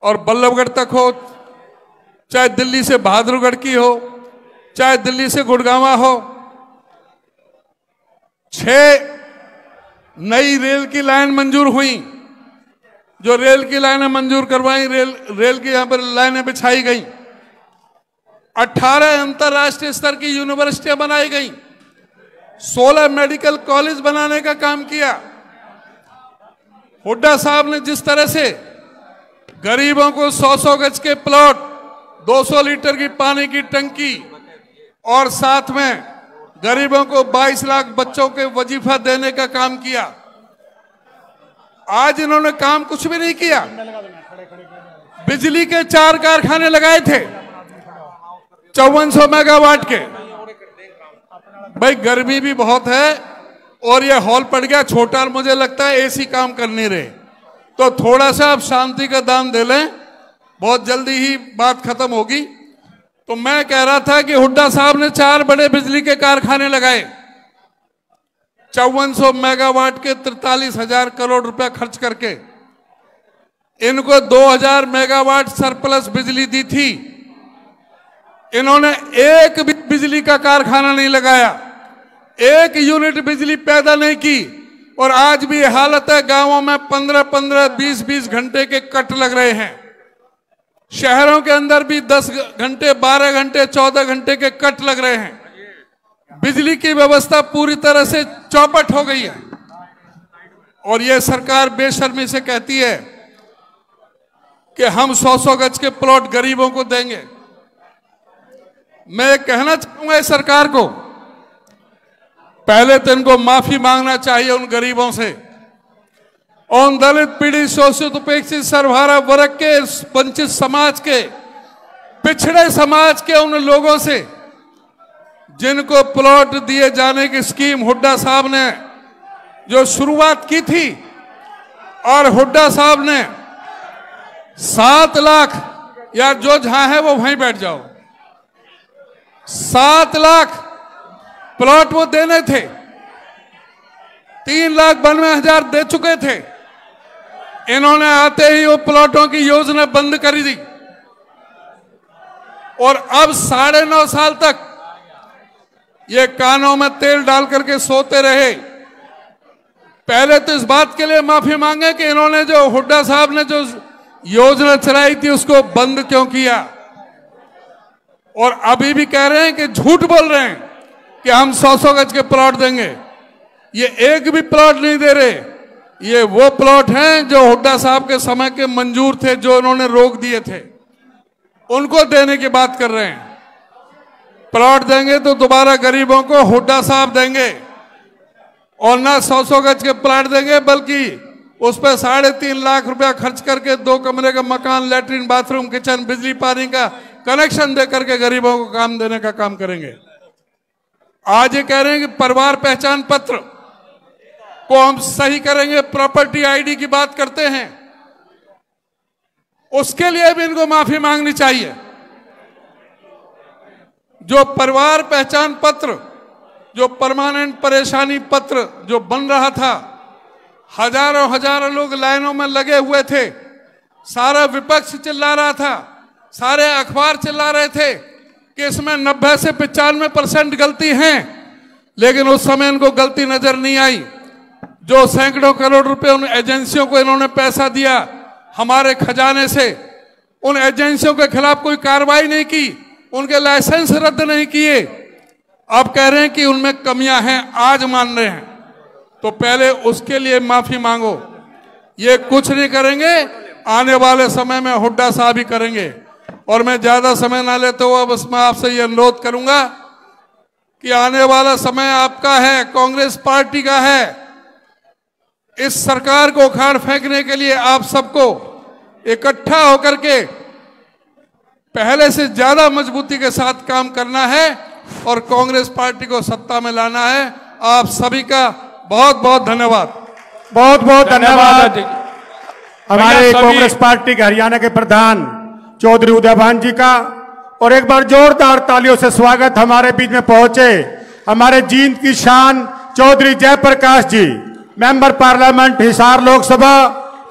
और बल्लभगढ़ तक हो, चाहे दिल्ली से बहादुरगढ़ की हो, चाहे दिल्ली से गुड़गांवा हो। 6 नई रेल की लाइन मंजूर हुई, जो रेल की लाइनें मंजूर करवाई, रेल की यहां पर लाइनें बिछाई गई। 18 अंतरराष्ट्रीय स्तर की यूनिवर्सिटियां बनाई गई, 16 मेडिकल कॉलेज बनाने का काम किया। हुड्डा साहब ने जिस तरह से गरीबों को 100-100 गज के प्लॉट, 200 लीटर की पानी की टंकी और साथ में गरीबों को 22 लाख बच्चों के वजीफा देने का काम किया। आज इन्होंने काम कुछ भी नहीं किया। बिजली के 4 कारखाने लगाए थे 5400 मेगावाट के। भाई गर्मी भी बहुत है और ये हॉल पड़ गया छोटा, और मुझे लगता है एसी काम कर नहीं रहे, तो थोड़ा सा आप शांति का दाम दे लें, बहुत जल्दी ही बात खत्म होगी। तो मैं कह रहा था कि हुड्डा साहब ने 4 बड़े बिजली के कारखाने लगाए, 5400 मेगावाट के 43,000 करोड़ रुपया खर्च करके। इनको 2000 मेगावाट सरप्लस बिजली दी थी, इन्होंने एक भी बिजली का कारखाना नहीं लगाया, एक यूनिट बिजली पैदा नहीं की। और आज भी हालत है, गांवों में 15-15, 20-20 घंटे के कट लग रहे हैं। शहरों के अंदर भी 10 घंटे, 12 घंटे, 14 घंटे के कट लग रहे हैं। बिजली की व्यवस्था पूरी तरह से चौपट हो गई है। और यह सरकार बेशर्मी से कहती है कि हम 100-100 गज के प्लॉट गरीबों को देंगे। मैं कहना चाहूंगा इस सरकार को, पहले तो इनको माफी मांगना चाहिए उन गरीबों से, उन दलित, पीड़ित, शोषित, उपेक्षित, सर्वहारा वर्ग के, वंचित समाज के, पिछड़े समाज के उन लोगों से जिनको प्लॉट दिए जाने की स्कीम हुड्डा साहब ने जो शुरुआत की थी। और हुड्डा साहब ने 7 लाख, या जो जहां है वो वहीं बैठ जाओ, 7 लाख प्लॉट वो देने थे, 3,92,000 दे चुके थे। इन्होंने आते ही वो प्लॉटों की योजना बंद कर दी और अब 9.5 साल तक ये कानों में तेल डाल करके सोते रहे। पहले तो इस बात के लिए माफी मांगे कि इन्होंने जो हुड्डा साहब ने जो योजना चलाई थी उसको बंद क्यों किया। और अभी भी कह रहे हैं कि झूठ बोल रहे हैं कि हम 100-100 गज के प्लॉट देंगे। ये एक भी प्लॉट नहीं दे रहे। ये वो प्लॉट हैं जो हुड्डा साहब के समय के मंजूर थे, जो इन्होंने रोक दिए थे, उनको देने की बात कर रहे हैं। प्लॉट देंगे तो दोबारा गरीबों को हुड्डा साहब देंगे, और ना 100-100 गज के प्लॉट देंगे, बल्कि उस पर 3.5 लाख रुपया खर्च करके 2 कमरे का मकान, लैट्रिन, बाथरूम, किचन, बिजली पानी का कनेक्शन दे करके गरीबों को काम देने का काम करेंगे। आज ये कह रहे हैं कि परिवार पहचान पत्र को हम सही करेंगे, प्रॉपर्टी आईडी की बात करते हैं, उसके लिए भी इनको माफी मांगनी चाहिए। जो परिवार पहचान पत्र, जो परमानेंट परेशानी पत्र जो बन रहा था, हजारों लोग लाइनों में लगे हुए थे, सारा विपक्ष चिल्ला रहा था, सारे अखबार चिल्ला रहे थे कि इसमें 90 से 95% गलती है, लेकिन उस समय इनको गलती नजर नहीं आई। जो सैकड़ों करोड़ रुपए उन एजेंसियों को इन्होंने पैसा दिया हमारे खजाने से, उन एजेंसियों के खिलाफ कोई कार्रवाई नहीं की, उनके लाइसेंस रद्द नहीं किए। अब कह रहे हैं कि उनमें कमियां हैं, आज मान रहे हैं। तो पहले उसके लिए माफी मांगो। ये कुछ नहीं करेंगे, आने वाले समय में हुड्डा साहब ही करेंगे। और मैं ज्यादा समय ना लेते हुए बस मैं आपसे ये अनुरोध करूंगा कि आने वाला समय आपका है, कांग्रेस पार्टी का है। इस सरकार को उखाड़ फेंकने के लिए आप सबको इकट्ठा होकर के पहले से ज्यादा मजबूती के साथ काम करना है और कांग्रेस पार्टी को सत्ता में लाना है। आप सभी का बहुत बहुत धन्यवाद। बहुत बहुत धन्यवाद हमारे कांग्रेस पार्टी के हरियाणा के प्रधान चौधरी उदयभान जी का। और एक बार जोरदार तालियों से स्वागत हमारे बीच में पहुंचे हमारे जींद की शान चौधरी जयप्रकाश जी, मेंबर पार्लियामेंट हिसार लोकसभा।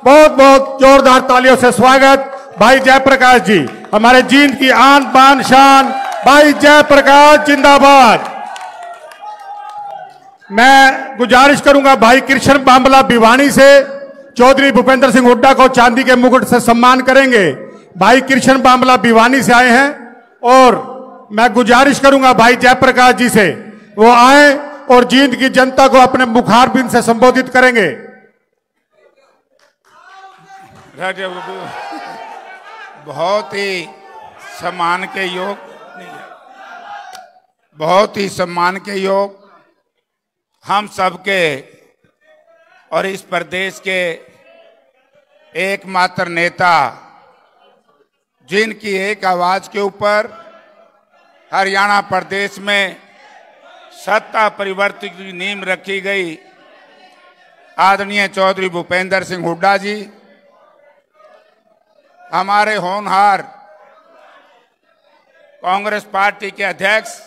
बहुत बहुत जोरदार तालियों से स्वागत भाई जयप्रकाश जी, हमारे जींद की आन बान शान भाई जयप्रकाश जिंदाबाद। मैं गुजारिश करूंगा भाई कृष्ण बांबला भिवानी से चौधरी भूपेंद्र सिंह हुड्डा को चांदी के मुकुट से सम्मान करेंगे। भाई कृष्ण बांबला भिवानी से आए हैं और मैं गुजारिश करूंगा भाई जयप्रकाश जी से वो आए और जींद की जनता को अपने मुखारबिंद से संबोधित करेंगे। बहुत ही सम्मान के योग, बहुत ही सम्मान के योग हम सबके और इस प्रदेश के एकमात्र नेता जिनकी एक आवाज के ऊपर हरियाणा प्रदेश में सत्ता परिवर्तन की नींव रखी गई, आदरणीय चौधरी भूपेंद्र सिंह हुड्डा जी, हमारे होनहार कांग्रेस पार्टी के अध्यक्ष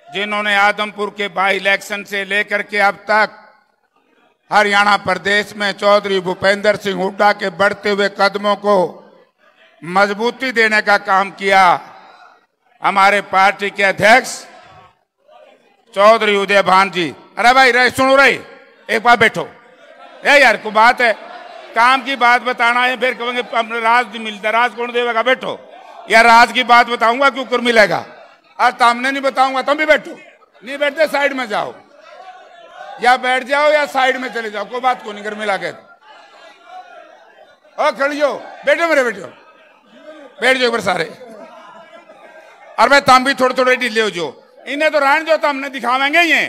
जिन्होंने आदमपुर के बाई इलेक्शन से लेकर के अब तक हरियाणा प्रदेश में चौधरी भूपेंद्र सिंह हुड्डा के बढ़ते हुए कदमों को मजबूती देने का काम किया, हमारे पार्टी के अध्यक्ष चौधरी उदयभान जी। अरे भाई रहे सुनो रहे, एक बार बैठो। यार को बात है, काम की बात बताना है, फिर कहेंगे राज नहीं मिलता, राज कौन देगा? बैठो यार, राज की बात बताऊंगा क्यों कर मिलेगा, और सामने नहीं बताऊंगा तुम भी बैठो। नहीं बैठते साइड में जाओ, या बैठ जाओ या साइड में चले जाओ, कोई बात को नहीं कर मिला के। और खड़ियो, बैठो मेरे बैठो, बैठ जाओ पर सारे। और मैं तम भी थोड़े थोड़े ढीले हो जो, इन्हें तो रहने दो, तो हमने दिखावेंगे ये।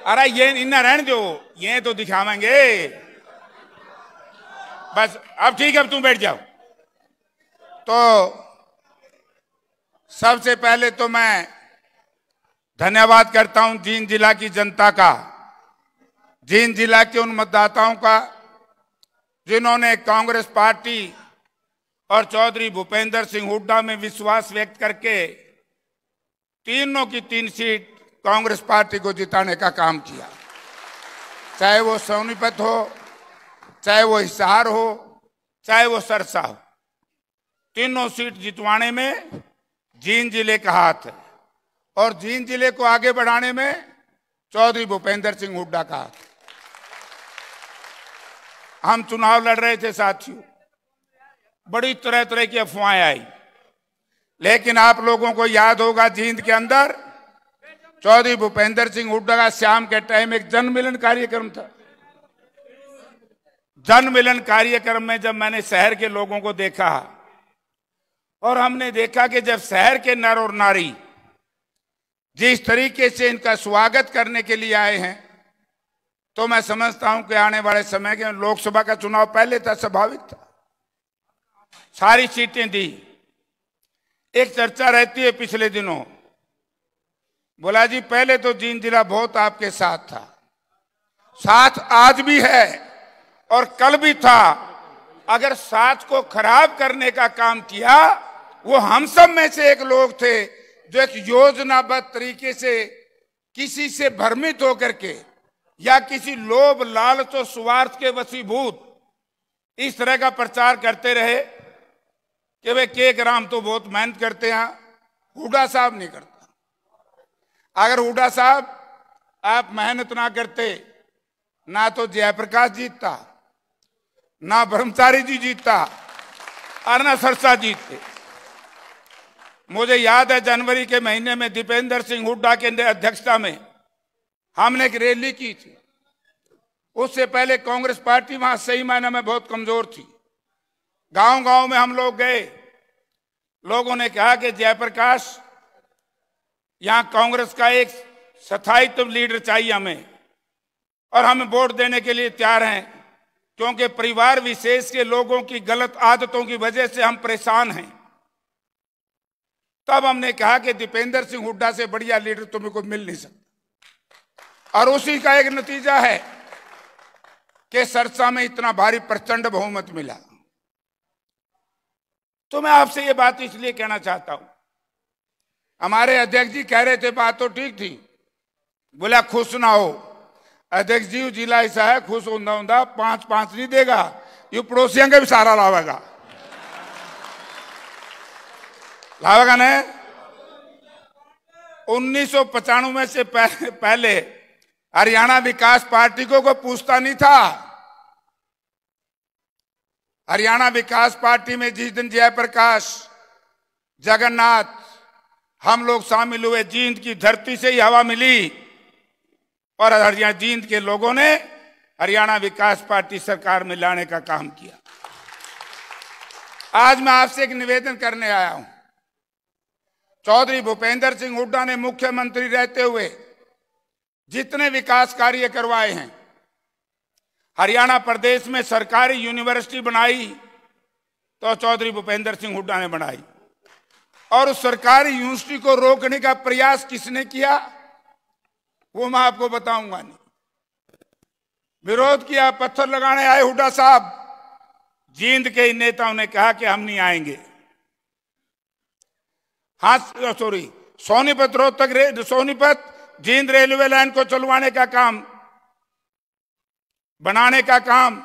अरे ये इन्हें रहने दो, ये तो दिखावेंगे बस। अब ठीक है, अब तुम बैठ जाओ। तो सबसे पहले तो मैं धन्यवाद करता हूं जींद जिला की जनता का, जींद जिला के उन मतदाताओं का जिन्होंने कांग्रेस पार्टी और चौधरी भूपेंद्र सिंह हुड्डा में विश्वास व्यक्त करके तीनों की 3 सीट कांग्रेस पार्टी को जिताने का काम किया। चाहे वो सोनीपत हो, चाहे वो हिसार हो, चाहे वो सरसा हो, तीनों सीट जितवाने में जींद जिले का हाथ है और जींद जिले को आगे बढ़ाने में चौधरी भूपेंद्र सिंह हुड्डा का हाथ। हम चुनाव लड़ रहे थे साथियों, बड़ी तरह तरह की अफवाहें आई, लेकिन आप लोगों को याद होगा जींद के अंदर चौधरी भूपेंद्र सिंह हुड्डा का शाम के टाइम एक जन मिलन कार्यक्रम था। जन मिलन कार्यक्रम में जब मैंने शहर के लोगों को देखा और हमने देखा कि जब शहर के नर और नारी जिस तरीके से इनका स्वागत करने के लिए आए हैं, तो मैं समझता हूं कि आने वाले समय के लोकसभा का चुनाव पहले था, स्वाभाविक था, सारी सीटें दी। एक चर्चा रहती है पिछले दिनों, बोला जी पहले तो जींद जिला बहुत आपके साथ था, साथ आज भी है और कल भी था। अगर साथ को खराब करने का काम किया, वो हम सब में से एक लोग थे जो एक योजनाबद्ध तरीके से किसी से भ्रमित होकर के या किसी लोभ लालच और स्वार्थ के वशीभूत इस तरह का प्रचार करते रहे कि वे के ग्राम तो बहुत मेहनत करते हैं, हुड्डा साहब नहीं करता। अगर हुड्डा साहब आप मेहनत ना करते, ना तो जयप्रकाश जीतता, ना ब्रह्मचारी जी जीतता और ना सरसा जीतते। मुझे याद है जनवरी के महीने में दीपेंद्र सिंह हुड्डा के अध्यक्षता में हमने एक रैली की थी। उससे पहले कांग्रेस पार्टी वहां सही मायने में बहुत कमजोर थी। गांव गांव में हम लोग गए, लोगों ने कहा कि जयप्रकाश, यहां कांग्रेस का एक स्थायित्व लीडर चाहिए हमें, और हम वोट देने के लिए तैयार हैं, क्योंकि परिवार विशेष के लोगों की गलत आदतों की वजह से हम परेशान हैं। तब हमने कहा कि दीपेंद्र सिंह हुड्डा से बढ़िया लीडर तुम्हें को मिल नहीं सकता, और उसी का एक नतीजा है कि सरसा में इतना भारी प्रचंड बहुमत मिला। तो मैं आपसे ये बात इसलिए कहना चाहता हूं, हमारे अध्यक्ष जी कह रहे थे बात तो ठीक थी, बोला खुश ना हो अध्यक्ष जी, जिला ऐसा है खुश होंदा 5-5 नहीं देगा, ये पड़ोसियों का भी सारा लावेगा ने 1995 से पहले हरियाणा विकास पार्टी को कोई पूछता नहीं था। हरियाणा विकास पार्टी में जिस दिन जयप्रकाश, जगन्नाथ, हम लोग शामिल हुए, जींद की धरती से ही हवा मिली, और हरियाणा जींद के लोगों ने हरियाणा विकास पार्टी सरकार में लाने का काम किया। आज मैं आपसे एक निवेदन करने आया हूं। चौधरी भूपेंद्र सिंह हुड्डा ने मुख्यमंत्री रहते हुए जितने विकास कार्य करवाए हैं, हरियाणा प्रदेश में सरकारी यूनिवर्सिटी बनाई तो चौधरी भूपेंद्र सिंह हुड्डा ने बनाई, और उस सरकारी यूनिवर्सिटी को रोकने का प्रयास किसने किया वो मैं आपको बताऊंगा नहीं। विरोध किया, पत्थर लगाने आए हुड्डा साहब, जींद के नेताओं ने कहा कि हम नहीं आएंगे। हाँ sorry, Sonipat Rohtak, Sonipat Jind railway line को चलवाने का काम, बनाने का काम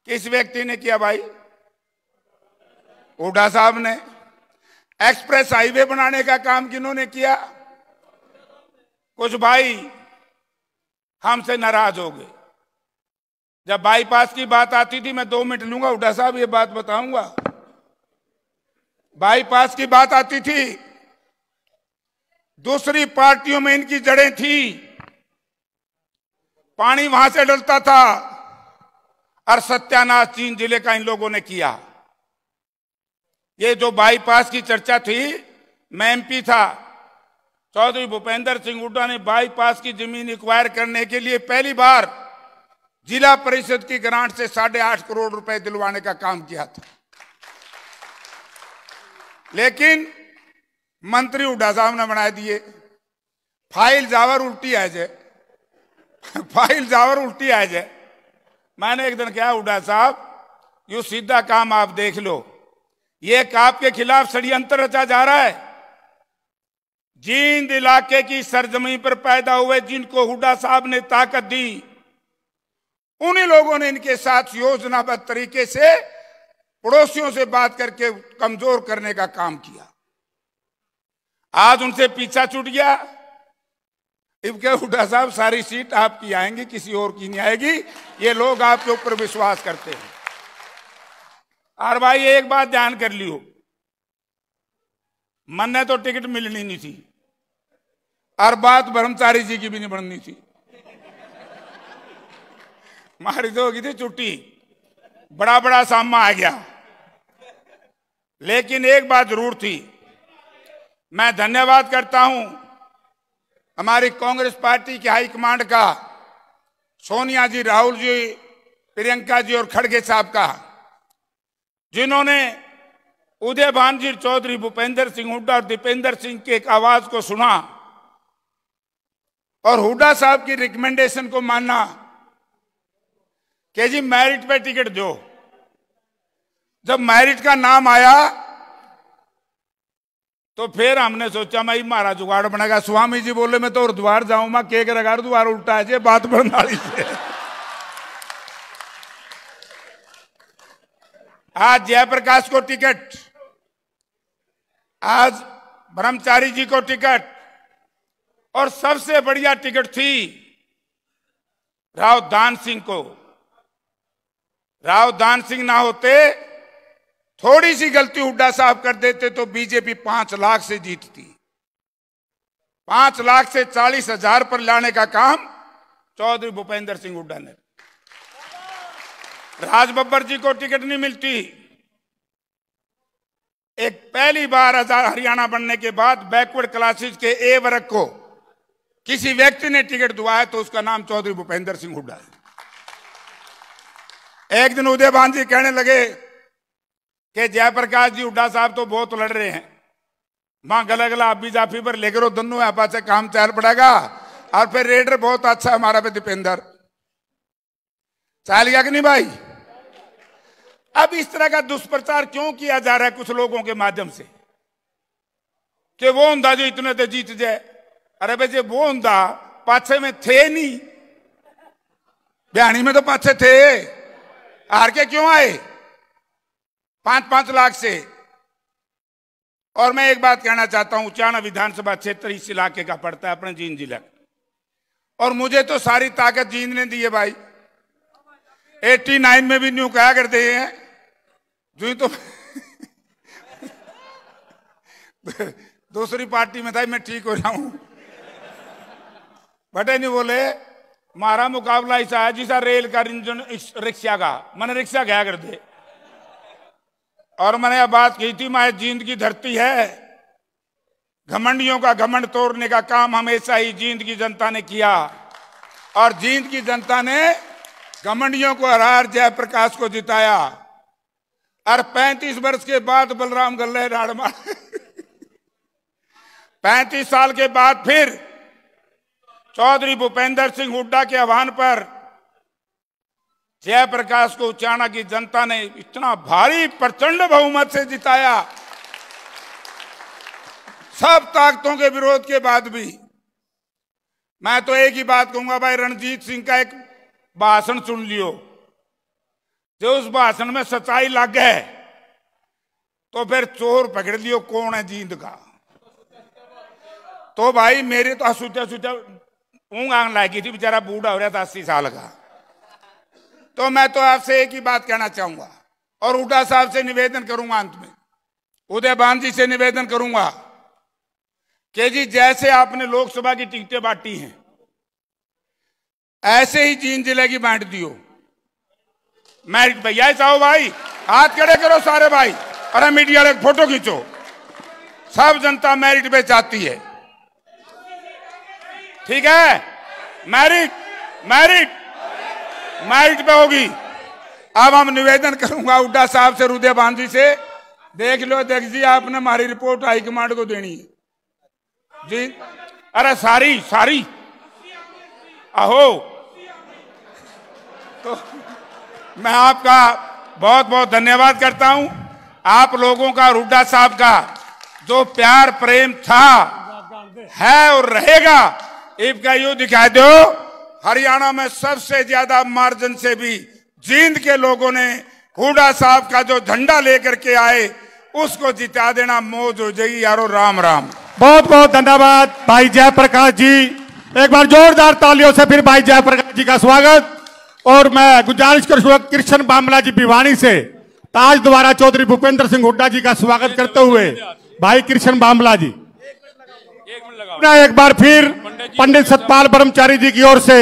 किस व्यक्ति ने किया भाई? हुड्डा साहब ने। एक्सप्रेस हाईवे बनाने का काम किन्होंने किया? कुछ भाई हमसे नाराज हो गए। जब बाईपास की बात आती थी, मैं 2 मिनट लूंगा हुड्डा साहब, ये बात बताऊंगा। बाईपास की बात आती थी, दूसरी पार्टियों में इनकी जड़ें थी, पानी वहां से डलता था, और सत्यानाश जींद जिले का इन लोगों ने किया। ये जो बाईपास की चर्चा थी, मैं एमपी था, चौधरी भूपेंद्र सिंह हुड्डा ने बाईपास की जमीन एक्वायर करने के लिए पहली बार जिला परिषद की ग्रांट से 8.5 करोड़ रुपए दिलवाने का काम किया था। लेकिन मंत्री हुड्डा साहब ने बना दिए। फाइल जावर उल्टी आ जाए, फाइल जावर उल्टी आ जाए। मैंने एक दिन कहा हुड्डा साहब, यू सीधा काम आप देख लो, ये आपके खिलाफ षड्यंत्र रचा जा रहा है। जींद इलाके की सरजमीन पर पैदा हुए जिनको हुड्डा साहब ने ताकत दी, उन्हीं लोगों ने इनके साथ योजनाबद्ध तरीके से पड़ोसियों से बात करके कमजोर करने का काम किया। आज उनसे पीछा छूट गया। इनके हुड्डा साहब, सारी सीट आपकी आएंगी, किसी और की नहीं आएगी। ये लोग आपके ऊपर विश्वास करते हैं। और भाई एक बात ध्यान कर लियो, मन ने तो टिकट मिलनी नहीं थी, और बात ब्रह्मचारी जी की भी नहीं बननी थी। मारी तो होगी थी छुट्टी, बड़ा बड़ा सामा आ गया। लेकिन एक बात जरूर थी, मैं धन्यवाद करता हूं हमारी कांग्रेस पार्टी के हाईकमांड का, सोनिया जी, राहुल जी, प्रियंका जी और खड़गे साहब का, जिन्होंने उदयभान जी, चौधरी भूपेंद्र सिंह हुड्डा और दीपेंद्र सिंह की एक आवाज को सुना और हुड्डा साहब की रिकमेंडेशन को मानना कि जी मेरिट पे टिकट दो। जब मेरिट का नाम आया तो फिर हमने सोचा मैं हमारा जुगाड़ बनेगा। स्वामी जी बोले मैं तो द्वार जाऊं, मैं के करेगा द्वार उल्टा है, बात बरनाली से। आज जयप्रकाश को टिकट, आज ब्रह्मचारी जी को टिकट, और सबसे बढ़िया टिकट थी राव दान सिंह को। राव दान सिंह ना होते, थोड़ी सी गलती हुड्डा साहब कर देते तो बीजेपी 5 लाख से जीतती। 5 लाख से 40,000 पर लाने का काम चौधरी भूपेंद्र सिंह हुड्डा ने। राज बब्बर जी को टिकट नहीं मिलती। एक पहली बार हरियाणा बनने के बाद बैकवर्ड क्लासेस के ए वर्ग को किसी व्यक्ति ने टिकट दिया है तो उसका नाम चौधरी भूपेंद्र सिंह हुड्डा है। एक दिन उदयभान जी कहने लगे कि जयप्रकाश जी हुड्डा साहब तो बहुत लड़ रहे हैं, मां गला गला आप भी जाफी पर लेकर दोनों आपस से काम चल पड़ेगा, और फिर रेडर बहुत अच्छा हमारा पे दीपेंद्र चल गया कि नहीं भाई। अब इस तरह का दुष्प्रचार क्यों किया जा रहा है कुछ लोगों के माध्यम से कि वो हुंदा जो इतने तो जीत जाए। अरे भाई वो हुंदा पाछे में थे नहीं, बयानी में तो पाछे थे, हार के क्यों आए 5-5 लाख से। और मैं एक बात कहना चाहता हूं, उचाना विधानसभा क्षेत्र इस इलाके का पड़ता है अपने जींद जिला, और मुझे तो सारी ताकत जींद ने दी है भाई। 89 में भी न्यू कहा करते हैं जो तो दूसरी पार्टी में था, मैं ठीक हो रहा हूं, बटे नहीं बोले मारा मुकाबला ऐसा है जिसा रेल का इंजन रिक्शा का, मैंने रिक्शा गया कर दे। और मैंने यह बात कही थी, मैं जींद की धरती है, घमंडियों का घमंड तोड़ने का काम हमेशा ही जींद की जनता ने किया, और जींद की जनता ने घमंडियों को हरार जयप्रकाश को जिताया। और 35 वर्ष के बाद बलराम गल्ले राड़ मार 35 साल के बाद फिर चौधरी भूपेंद्र सिंह हुड्डा के आह्वान पर जयप्रकाश को उचाना की जनता ने इतना भारी प्रचंड बहुमत से जिताया। सब ताकतों के विरोध के बाद भी मैं तो एक ही बात कहूंगा भाई, रणजीत सिंह का एक भाषण सुन लियो, जो उस भाषण में सच्चाई लग गए तो फिर चोर पकड़ लियो कौन है जींद का। तो भाई मेरे तो सूचा सूचा ऊँग आंग लागी थी, बेचारा बूढ़ा हो रहा था 80 साल का। तो मैं तो आपसे एक ही बात कहना चाहूंगा और हुड्डा साहब से निवेदन करूंगा, अंत में उदयभान जी से निवेदन करूंगा कि जी जैसे आपने लोकसभा की टिकटें बांटी हैं ऐसे ही जींद जिले की बांट दियो। मैरिट भैया चाहो भाई, हाथ खड़े करो सारे भाई, अरे मीडिया वाले फोटो खींचो। सब जनता मेरिट पे चाहती है, ठीक है, मेरिट मेरिट मेरिट पे होगी। अब हम निवेदन करूंगा हुड्डा साहब से, उदयभान जी से, देख लो देख जी आपने हमारी रिपोर्ट हाईकमांड को देनी है जी। अरे सारी सारी आहो, तो मैं आपका बहुत बहुत धन्यवाद करता हूं। आप लोगों का हुड्डा साहब का जो प्यार प्रेम था है और रहेगा, इसका यूं दिखा दो। हरियाणा में सबसे ज्यादा मार्जिन से भी जींद के लोगों ने हुड्डा साहब का जो झंडा लेकर के आए उसको जिता देना, मौज हो जाएगी यारो। राम राम। बहुत बहुत धन्यवाद भाई जयप्रकाश जी। एक बार जोरदार तालियों से फिर भाई जयप्रकाश जी का स्वागत। और मैं गुजारिश करूंगा कृष्ण बामला जी भिवानी से ताज द्वारा चौधरी भूपेंद्र सिंह हुड्डा जी का स्वागत करते हुए भाई कृष्ण बामला जी। एक बार फिर पंडित सतपाल ब्रह्मचारी जी की ओर से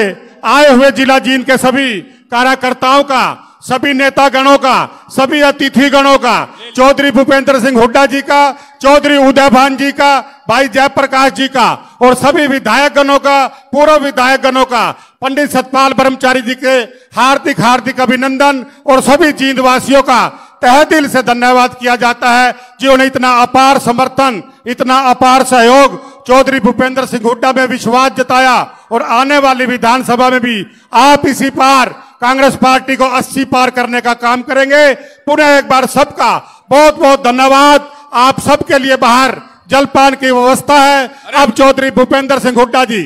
आए हुए जिला जींद के सभी कार्यकर्ताओं का, सभी नेता गणों का, सभी अतिथि गणों का, चौधरी भूपेंद्र सिंह हुड्डा जी का, चौधरी उदयभान जी का, भाई जयप्रकाश जी का और सभी विधायक गणों का, पूर्व विधायक गणों का, पंडित सतपाल ब्रह्मचारी जी के हार्दिक हार्दिक अभिनंदन और सभी जींद वासियों का तहे दिल से धन्यवाद किया जाता है जिन्होंने इतना अपार समर्थन, इतना अपार सहयोग चौधरी भूपेंद्र सिंह हुड्डा में विश्वास जताया। और आने वाली विधानसभा में भी आप इसी पार कांग्रेस पार्टी को 80 पार करने का काम करेंगे। पुनः एक बार सबका बहुत बहुत धन्यवाद। आप सबके लिए बाहर जलपान की व्यवस्था है। अब चौधरी भूपेंद्र सिंह हुड्डा जी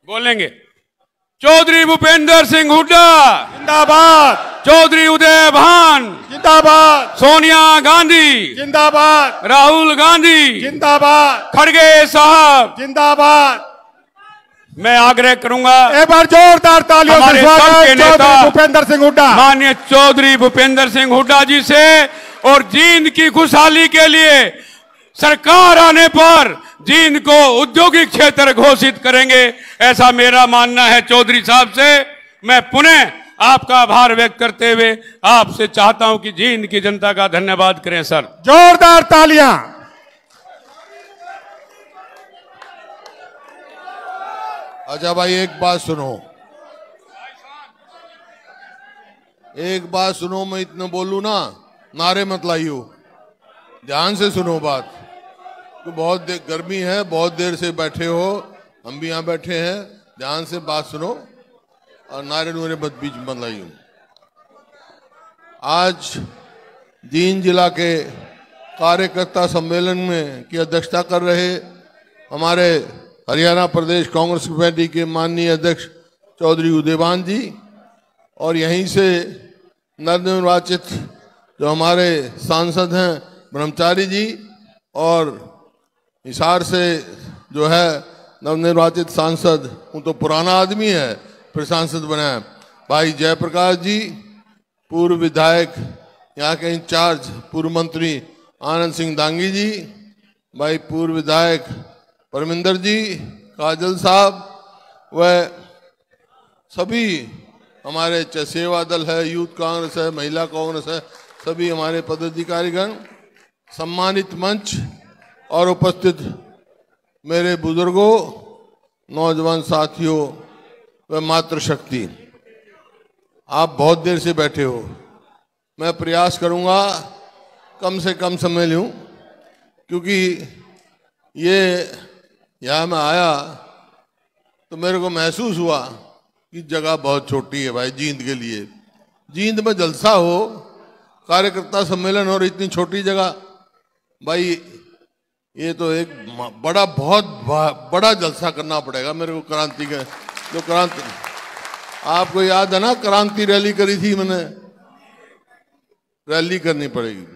बोलेंगे। चौधरी भूपेंद्र सिंह हुड्डा जिंदाबाद, चौधरी उदयभान जिंदाबाद, सोनिया गांधी जिंदाबाद, राहुल गांधी जिंदाबाद, खड़गे साहब जिंदाबाद। मैं आग्रह करूंगा एक बार जोरदार तालियों से स्वागत चौधरी भूपेंद्र सिंह हुड्डा, माननीय चौधरी भूपेंद्र सिंह हुड्डा जी से। और जींद की खुशहाली के लिए सरकार आने पर जींद को औद्योगिक क्षेत्र घोषित करेंगे, ऐसा मेरा मानना है। चौधरी साहब से मैं पुनः आपका आभार व्यक्त करते हुए आपसे चाहता हूं कि जींद की जनता का धन्यवाद करें सर। जोरदार तालियां। अच्छा भाई, एक बात सुनो, एक बात सुनो, मैं इतना बोलूं ना, नारे मत लाइयो, ध्यान से सुनो बात। तो बहुत गर्मी है, बहुत देर से बैठे हो, हम भी यहाँ बैठे हैं, ध्यान से बात सुनो और नारे नूरे मत बीच मत लाइयो। आज जींद जिला के कार्यकर्ता सम्मेलन में की अध्यक्षता कर रहे हमारे हरियाणा प्रदेश कांग्रेस कमेटी के माननीय अध्यक्ष चौधरी उदयभान जी, और यहीं से नवनिर्वाचित जो हमारे सांसद हैं ब्रह्मचारी जी, और हिसार से जो है नवनिर्वाचित सांसद, वो तो पुराना आदमी है फिर सांसद बना है, भाई जयप्रकाश जी, पूर्व विधायक यहाँ के इंचार्ज पूर्व मंत्री आनंद सिंह दांगी जी, भाई पूर्व विधायक परमिंदर जी, काजल साहब, वह सभी हमारे सेवा दल है, यूथ कांग्रेस है, महिला कांग्रेस है, सभी हमारे पदाधिकारीगण, सम्मानित मंच और उपस्थित मेरे बुजुर्गों, नौजवान साथियों व मातृशक्ति, आप बहुत देर से बैठे हो। मैं प्रयास करूंगा कम से कम समय लूं, क्योंकि ये यहाँ मैं आया तो मेरे को महसूस हुआ कि जगह बहुत छोटी है भाई जींद के लिए। जींद में जलसा हो, कार्यकर्ता सम्मेलन और इतनी छोटी जगह, भाई ये तो एक बड़ा, बहुत बड़ा जलसा करना पड़ेगा मेरे को। क्रांति का जो क्रांति, आपको याद है ना, क्रांति रैली करी थी मैंने, रैली करनी पड़ेगी,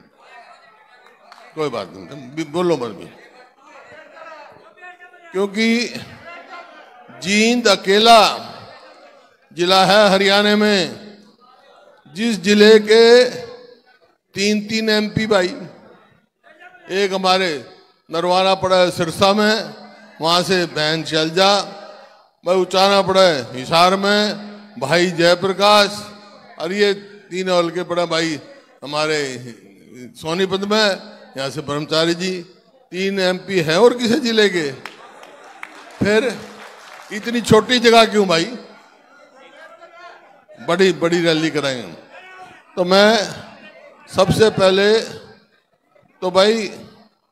कोई बात नहीं, बोलो मत भी, क्योंकि जींद अकेला जिला है हरियाणा में जिस जिले के 3 MP भाई, एक हमारे नरवाना पड़ा है सिरसा में, वहां से बहन शैलजा, भाई उचाना पड़ा है हिसार में भाई जयप्रकाश, और ये 3 हल्के पड़ा भाई हमारे सोनीपत में, यहाँ से ब्रह्मचारी जी, 3 MP है और किसी जिले के। फिर इतनी छोटी जगह क्यों भाई, बड़ी बड़ी रैली कराएंगे। तो मैं सबसे पहले तो भाई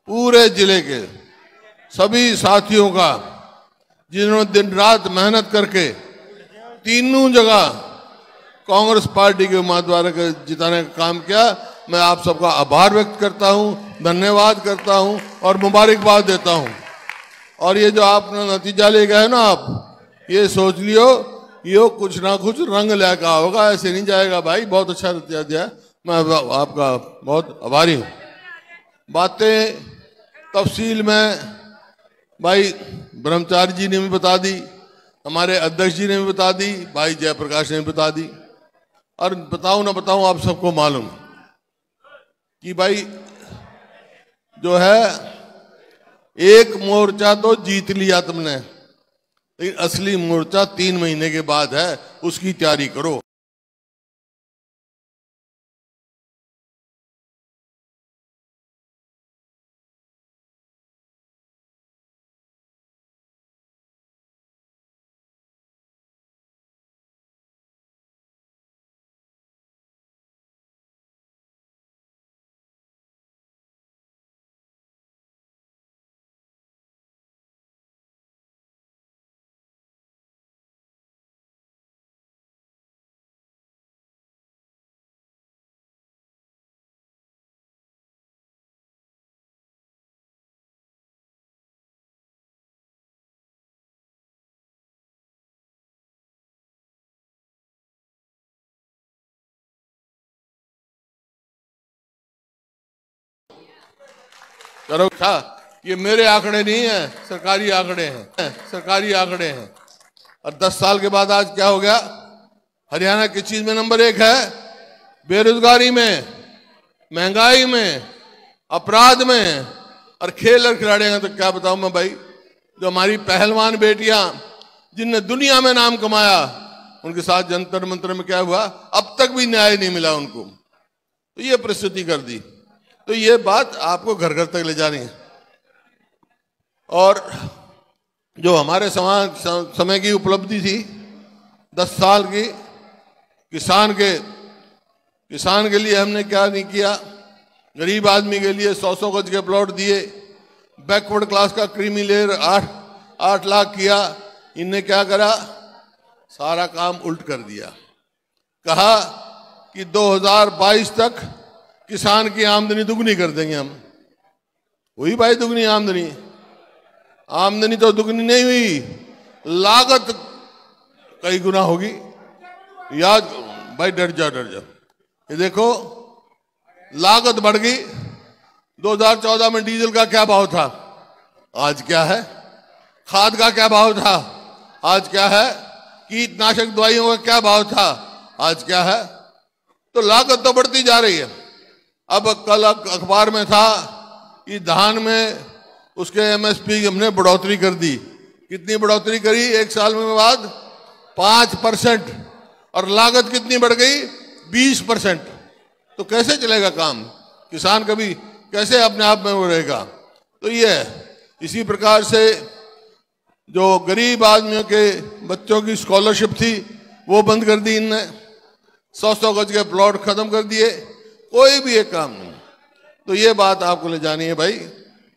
पूरे जिले के सभी साथियों का, जिन्होंने दिन रात मेहनत करके तीनों जगह कांग्रेस पार्टी के उम्मीदवार को जिताने का काम किया, मैं आप सबका आभार व्यक्त करता हूं, धन्यवाद करता हूं और मुबारकबाद देता हूं। और ये जो आपने नतीजा ले गए ना, आप ये सोच लियो ये कुछ ना कुछ रंग लेकर होगा, ऐसे नहीं जाएगा भाई, बहुत अच्छा नतीजा दिया, मैं आपका बहुत आभारी हूँ। बातें तफसील में भाई ब्रह्मचारी जी ने भी बता दी, हमारे अध्यक्ष जी ने भी बता दी, भाई जयप्रकाश ने भी बता दी, और बताऊं ना बताऊं आप सबको मालूम कि भाई जो है एक मोर्चा तो जीत लिया तुमने, लेकिन असली मोर्चा 3 महीने के बाद है, उसकी तैयारी करो। करो था, ये मेरे आंकड़े नहीं है, सरकारी आंकड़े हैं, सरकारी आंकड़े हैं। और 10 साल के बाद आज क्या हो गया, हरियाणा किस चीज में नंबर 1 है? बेरोजगारी में, महंगाई में, अपराध में, और खेल और खिलाड़ी हैं तो क्या बताऊं मैं भाई। जो हमारी पहलवान बेटियां जिनने दुनिया में नाम कमाया, उनके साथ जंतर मंतर में क्या हुआ, अब तक भी न्याय नहीं मिला उनको। तो ये परिस्थिति कर दी। तो ये बात आपको घर घर तक ले जानी है। और जो हमारे समय की उपलब्धि थी 10 साल की, किसान के लिए हमने क्या नहीं किया। गरीब आदमी के लिए 100-100 गज के प्लॉट दिए, बैकवर्ड क्लास का क्रीमी लेयर 8 लाख किया। इनने क्या करा, सारा काम उल्ट कर दिया। कहा कि 2022 तक किसान की आमदनी दुगनी कर देंगे हम। हुई भाई दुगनी आमदनी? आमदनी तो दुगनी नहीं हुई, लागत कई गुना होगी। याद भाई, डर जा। ये देखो लागत बढ़ गई। 2014 में डीजल का क्या भाव था, आज क्या है? खाद का क्या भाव था, आज क्या है? कीटनाशक दवाइयों का क्या भाव था, आज क्या है? तो लागत तो बढ़ती जा रही है। अब कल अखबार में था कि धान में उसके एमएसपी हमने बढ़ोतरी कर दी। कितनी बढ़ोतरी करी? 1 साल में बाद 5%। और लागत कितनी बढ़ गई? 20%। तो कैसे चलेगा काम? किसान कभी कैसे अपने आप में वो रहेगा? तो ये इसी प्रकार से जो गरीब आदमियों के बच्चों की स्कॉलरशिप थी वो बंद कर दी इनने। 100-100 गज के प्लॉट खत्म कर दिए, कोई भी एक काम नहीं। तो ये बात आपको ले जानी है भाई।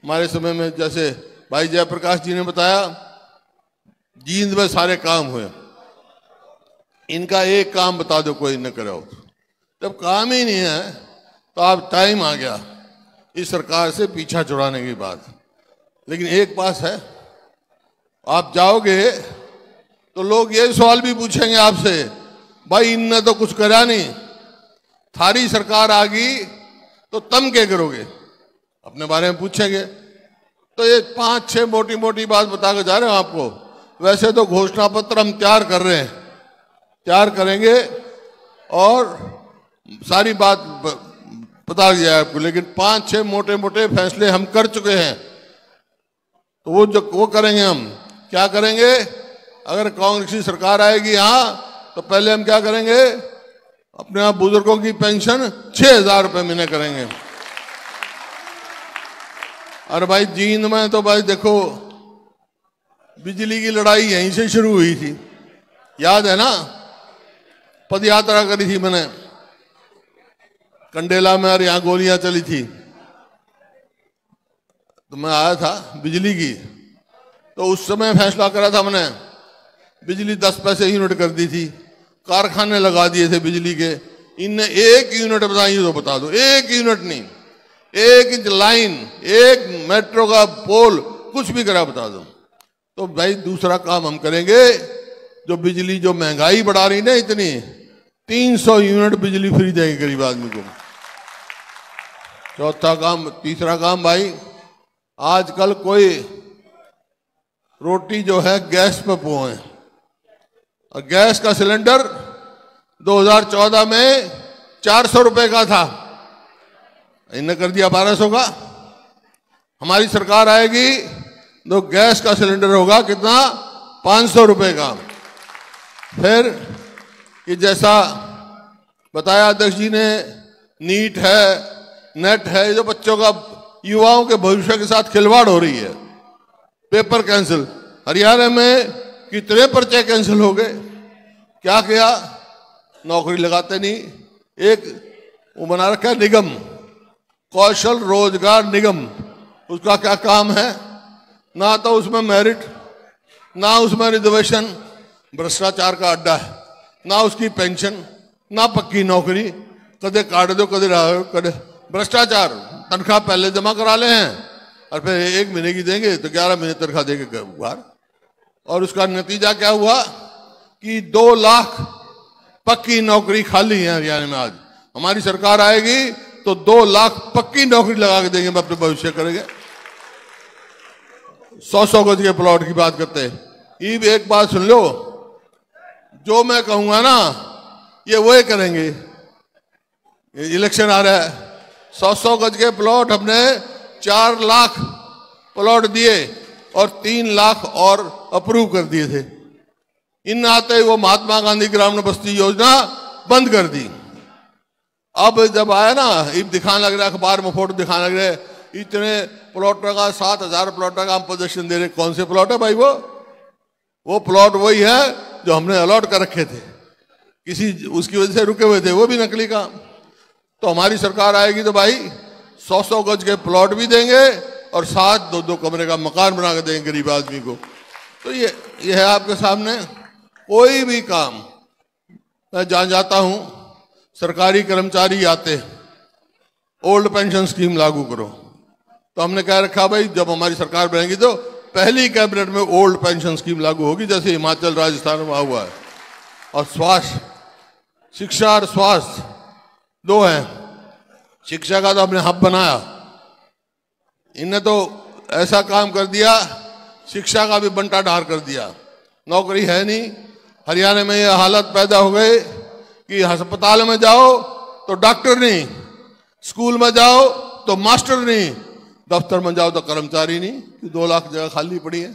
हमारे समय में जैसे भाई जयप्रकाश जी ने बताया, जींद में सारे काम हुए, इनका एक काम बता दो कोई न करे। जब काम ही नहीं है तो आप टाइम आ गया इस सरकार से पीछा छुड़ाने की बात। लेकिन एक पास है, आप जाओगे तो लोग ये सवाल भी पूछेंगे आपसे, भाई इनने तो कुछ करा नहीं, थारी सरकार आ गई तो तुम क्या करोगे? अपने बारे में पूछेंगे। तो ये 5-6 मोटी मोटी बात बता कर जा रहे हो आपको। वैसे तो घोषणा पत्र हम तैयार कर रहे हैं, तैयार करेंगे और सारी बात बता दिया आपको। लेकिन 5-6 मोटे मोटे फैसले हम कर चुके हैं। तो वो करेंगे हम। क्या करेंगे? अगर कांग्रेस की सरकार आएगी यहाँ तो पहले हम क्या करेंगे, अपने आप बुजुर्गों की पेंशन 6,000 रुपये महीने करेंगे। और भाई जींद में तो भाई देखो बिजली की लड़ाई यहीं से शुरू हुई थी, याद है ना? पद यात्रा करी थी मैंने कंडेला में और यहाँ गोलियां चली थी तो मैं आया था बिजली की। तो उस समय फैसला करा था मैंने, बिजली 10 पैसे यूनिट कर दी थी, कारखाने लगा दिए थे बिजली के। इनने 1 यूनिट बताई तो बता दो, 1 यूनिट नहीं, 1 इंच लाइन, 1 मेट्रो का पोल, कुछ भी करा बता दो। तो भाई दूसरा काम हम करेंगे, जो बिजली जो महंगाई बढ़ा रही ना इतनी, 300 यूनिट बिजली फ्री देंगे गरीब आदमी को। चौथा काम, तीसरा काम भाई, आजकल कोई रोटी जो है गैस पे पोए, और गैस का सिलेंडर 2014 में 400 रुपए का था, इन्हें कर दिया 1200 का। हमारी सरकार आएगी तो गैस का सिलेंडर होगा कितना? 500 रुपए का। फिर कि जैसा बताया अध्यक्ष जी ने, नीट है, नेट है, जो बच्चों का युवाओं के भविष्य के साथ खिलवाड़ हो रही है। पेपर कैंसिल, हरियाणा में कितने पर्चे कैंसिल हो गए। क्या किया? नौकरी लगाते नहीं। एक वो बना रखा है निगम, कौशल रोजगार निगम। उसका क्या काम है? ना तो उसमें मेरिट, ना उसमें रिजर्वेशन, भ्रष्टाचार का अड्डा है। ना उसकी पेंशन, ना पक्की नौकरी, कदे काट दो कदे भ्रष्टाचार। तनख्वाह पहले जमा करा ले हैं और फिर 1 महीने की देंगे तो 11 महीने तनख्वाह देंगे बाहर। और उसका नतीजा क्या हुआ कि 2 लाख पक्की नौकरी खाली है हरियाणा में। आज हमारी सरकार आएगी तो 2 लाख पक्की नौकरी लगा के देंगे, अपने भविष्य करेंगे। 100-100 गज के प्लॉट की बात करते हैं। ये एक बात सुन लो, जो मैं कहूंगा ना ये वही करेंगे। इलेक्शन आ रहा है, 100-100 गज के प्लॉट हमने 4 लाख प्लॉट दिए और 3 लाख और अप्रूव कर दिए थे। इन आते ही वो महात्मा गांधी ग्रामीण बस्ती योजना बंद कर दी। अब जब आया ना, अब दिखाने लग रहा है, अखबार में फोटो दिखाने लग रहे हैं, इतने प्लॉटों का 7,000 प्लॉटों का हम पोजीशन दे रहे। कौन से प्लॉट है भाई? वो प्लॉट वही है जो हमने अलॉट कर रखे थे, किसी उसकी वजह से रुके हुए थे, वो भी नकली काम। तो हमारी सरकार आएगी तो भाई 100-100 गज के प्लॉट भी देंगे और साथ 2-2 कमरे का मकान बना के देंगे गरीब आदमी को। तो ये है आपके सामने। कोई भी काम मैं जहां जाता हूं, सरकारी कर्मचारी आते, ओल्ड पेंशन स्कीम लागू करो, तो हमने कह रखा भाई जब हमारी सरकार बनेगी तो पहली कैबिनेट में ओल्ड पेंशन स्कीम लागू होगी, जैसे हिमाचल राजस्थान में हुआ है। और स्वास्थ्य, शिक्षा और स्वास्थ्य 2 हैं। शिक्षा का तो हमने हब बनाया, इन्हें तो ऐसा काम कर दिया, शिक्षा का भी बंटा ढार कर दिया। नौकरी है नहीं। हरियाणा में यह हालत पैदा हो गई कि अस्पताल में जाओ तो डॉक्टर नहीं, स्कूल में जाओ तो मास्टर नहीं, दफ्तर में जाओ तो कर्मचारी नहीं, 2 लाख जगह खाली पड़ी है,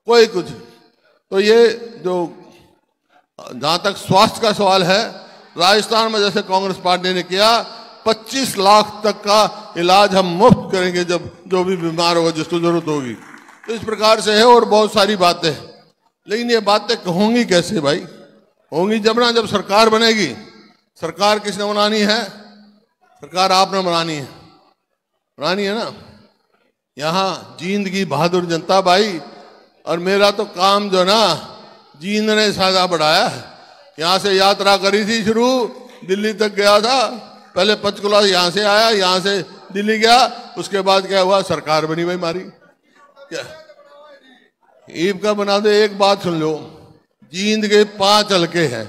कोई कुछ। तो ये जो जहां तक स्वास्थ्य का सवाल है, राजस्थान में जैसे कांग्रेस पार्टी ने किया, 25 लाख तक का इलाज हम मुफ्त करेंगे जब जो भी बीमार होगा, जिसको जरूरत होगी। तो इस प्रकार से है और बहुत सारी बातें। लेकिन ये बातें होंगी कैसे भाई? होंगी जब ना, जब सरकार बनेगी। सरकार किसने बनानी है? सरकार आपने बनानी है ना। यहाँ जींद की बहादुर जनता भाई, और मेरा तो काम जो ना जींद ने सादा बढ़ाया है। यहाँ से यात्रा करी थी शुरू, दिल्ली तक गया था, पहले पंचकुला यहाँ से आया, यहाँ से दिल्ली गया, उसके बाद क्या हुआ, सरकार बनी भाई हमारी। क्या ईब का बना दे। एक बात सुन लो, जींद के 5 हलके हैं,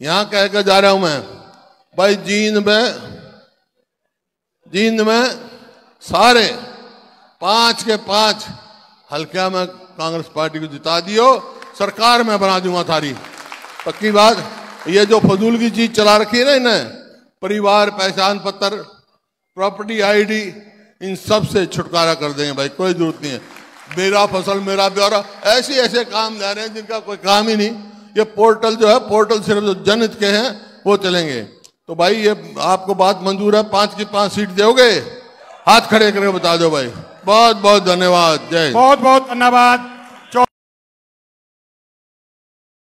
यहाँ कह कर जा रहा हूं मैं भाई, जींद में सारे 5 के 5 हल्का में कांग्रेस पार्टी को जिता दियो, सरकार में बना दूंगा थारी, पक्की बात। ये जो फजूल की चीज चला रखी है ना इन्हें, परिवार पहचान पत्र, प्रॉपर्टी आईडी, इन सब से छुटकारा कर देंगे भाई, कोई जरूरत नहीं है। मेरा फसल मेरा ब्यौरा, ऐसे काम जा रहे हैं जिनका कोई काम ही नहीं। ये पोर्टल जो है, पोर्टल सिर्फ जो जनहित के हैं वो चलेंगे। तो भाई ये आपको बात मंजूर है? 5 की 5 सीट दोगे? हाथ खड़े करके बता दो भाई। बहुत बहुत धन्यवाद। जय। बहुत बहुत धन्यवाद।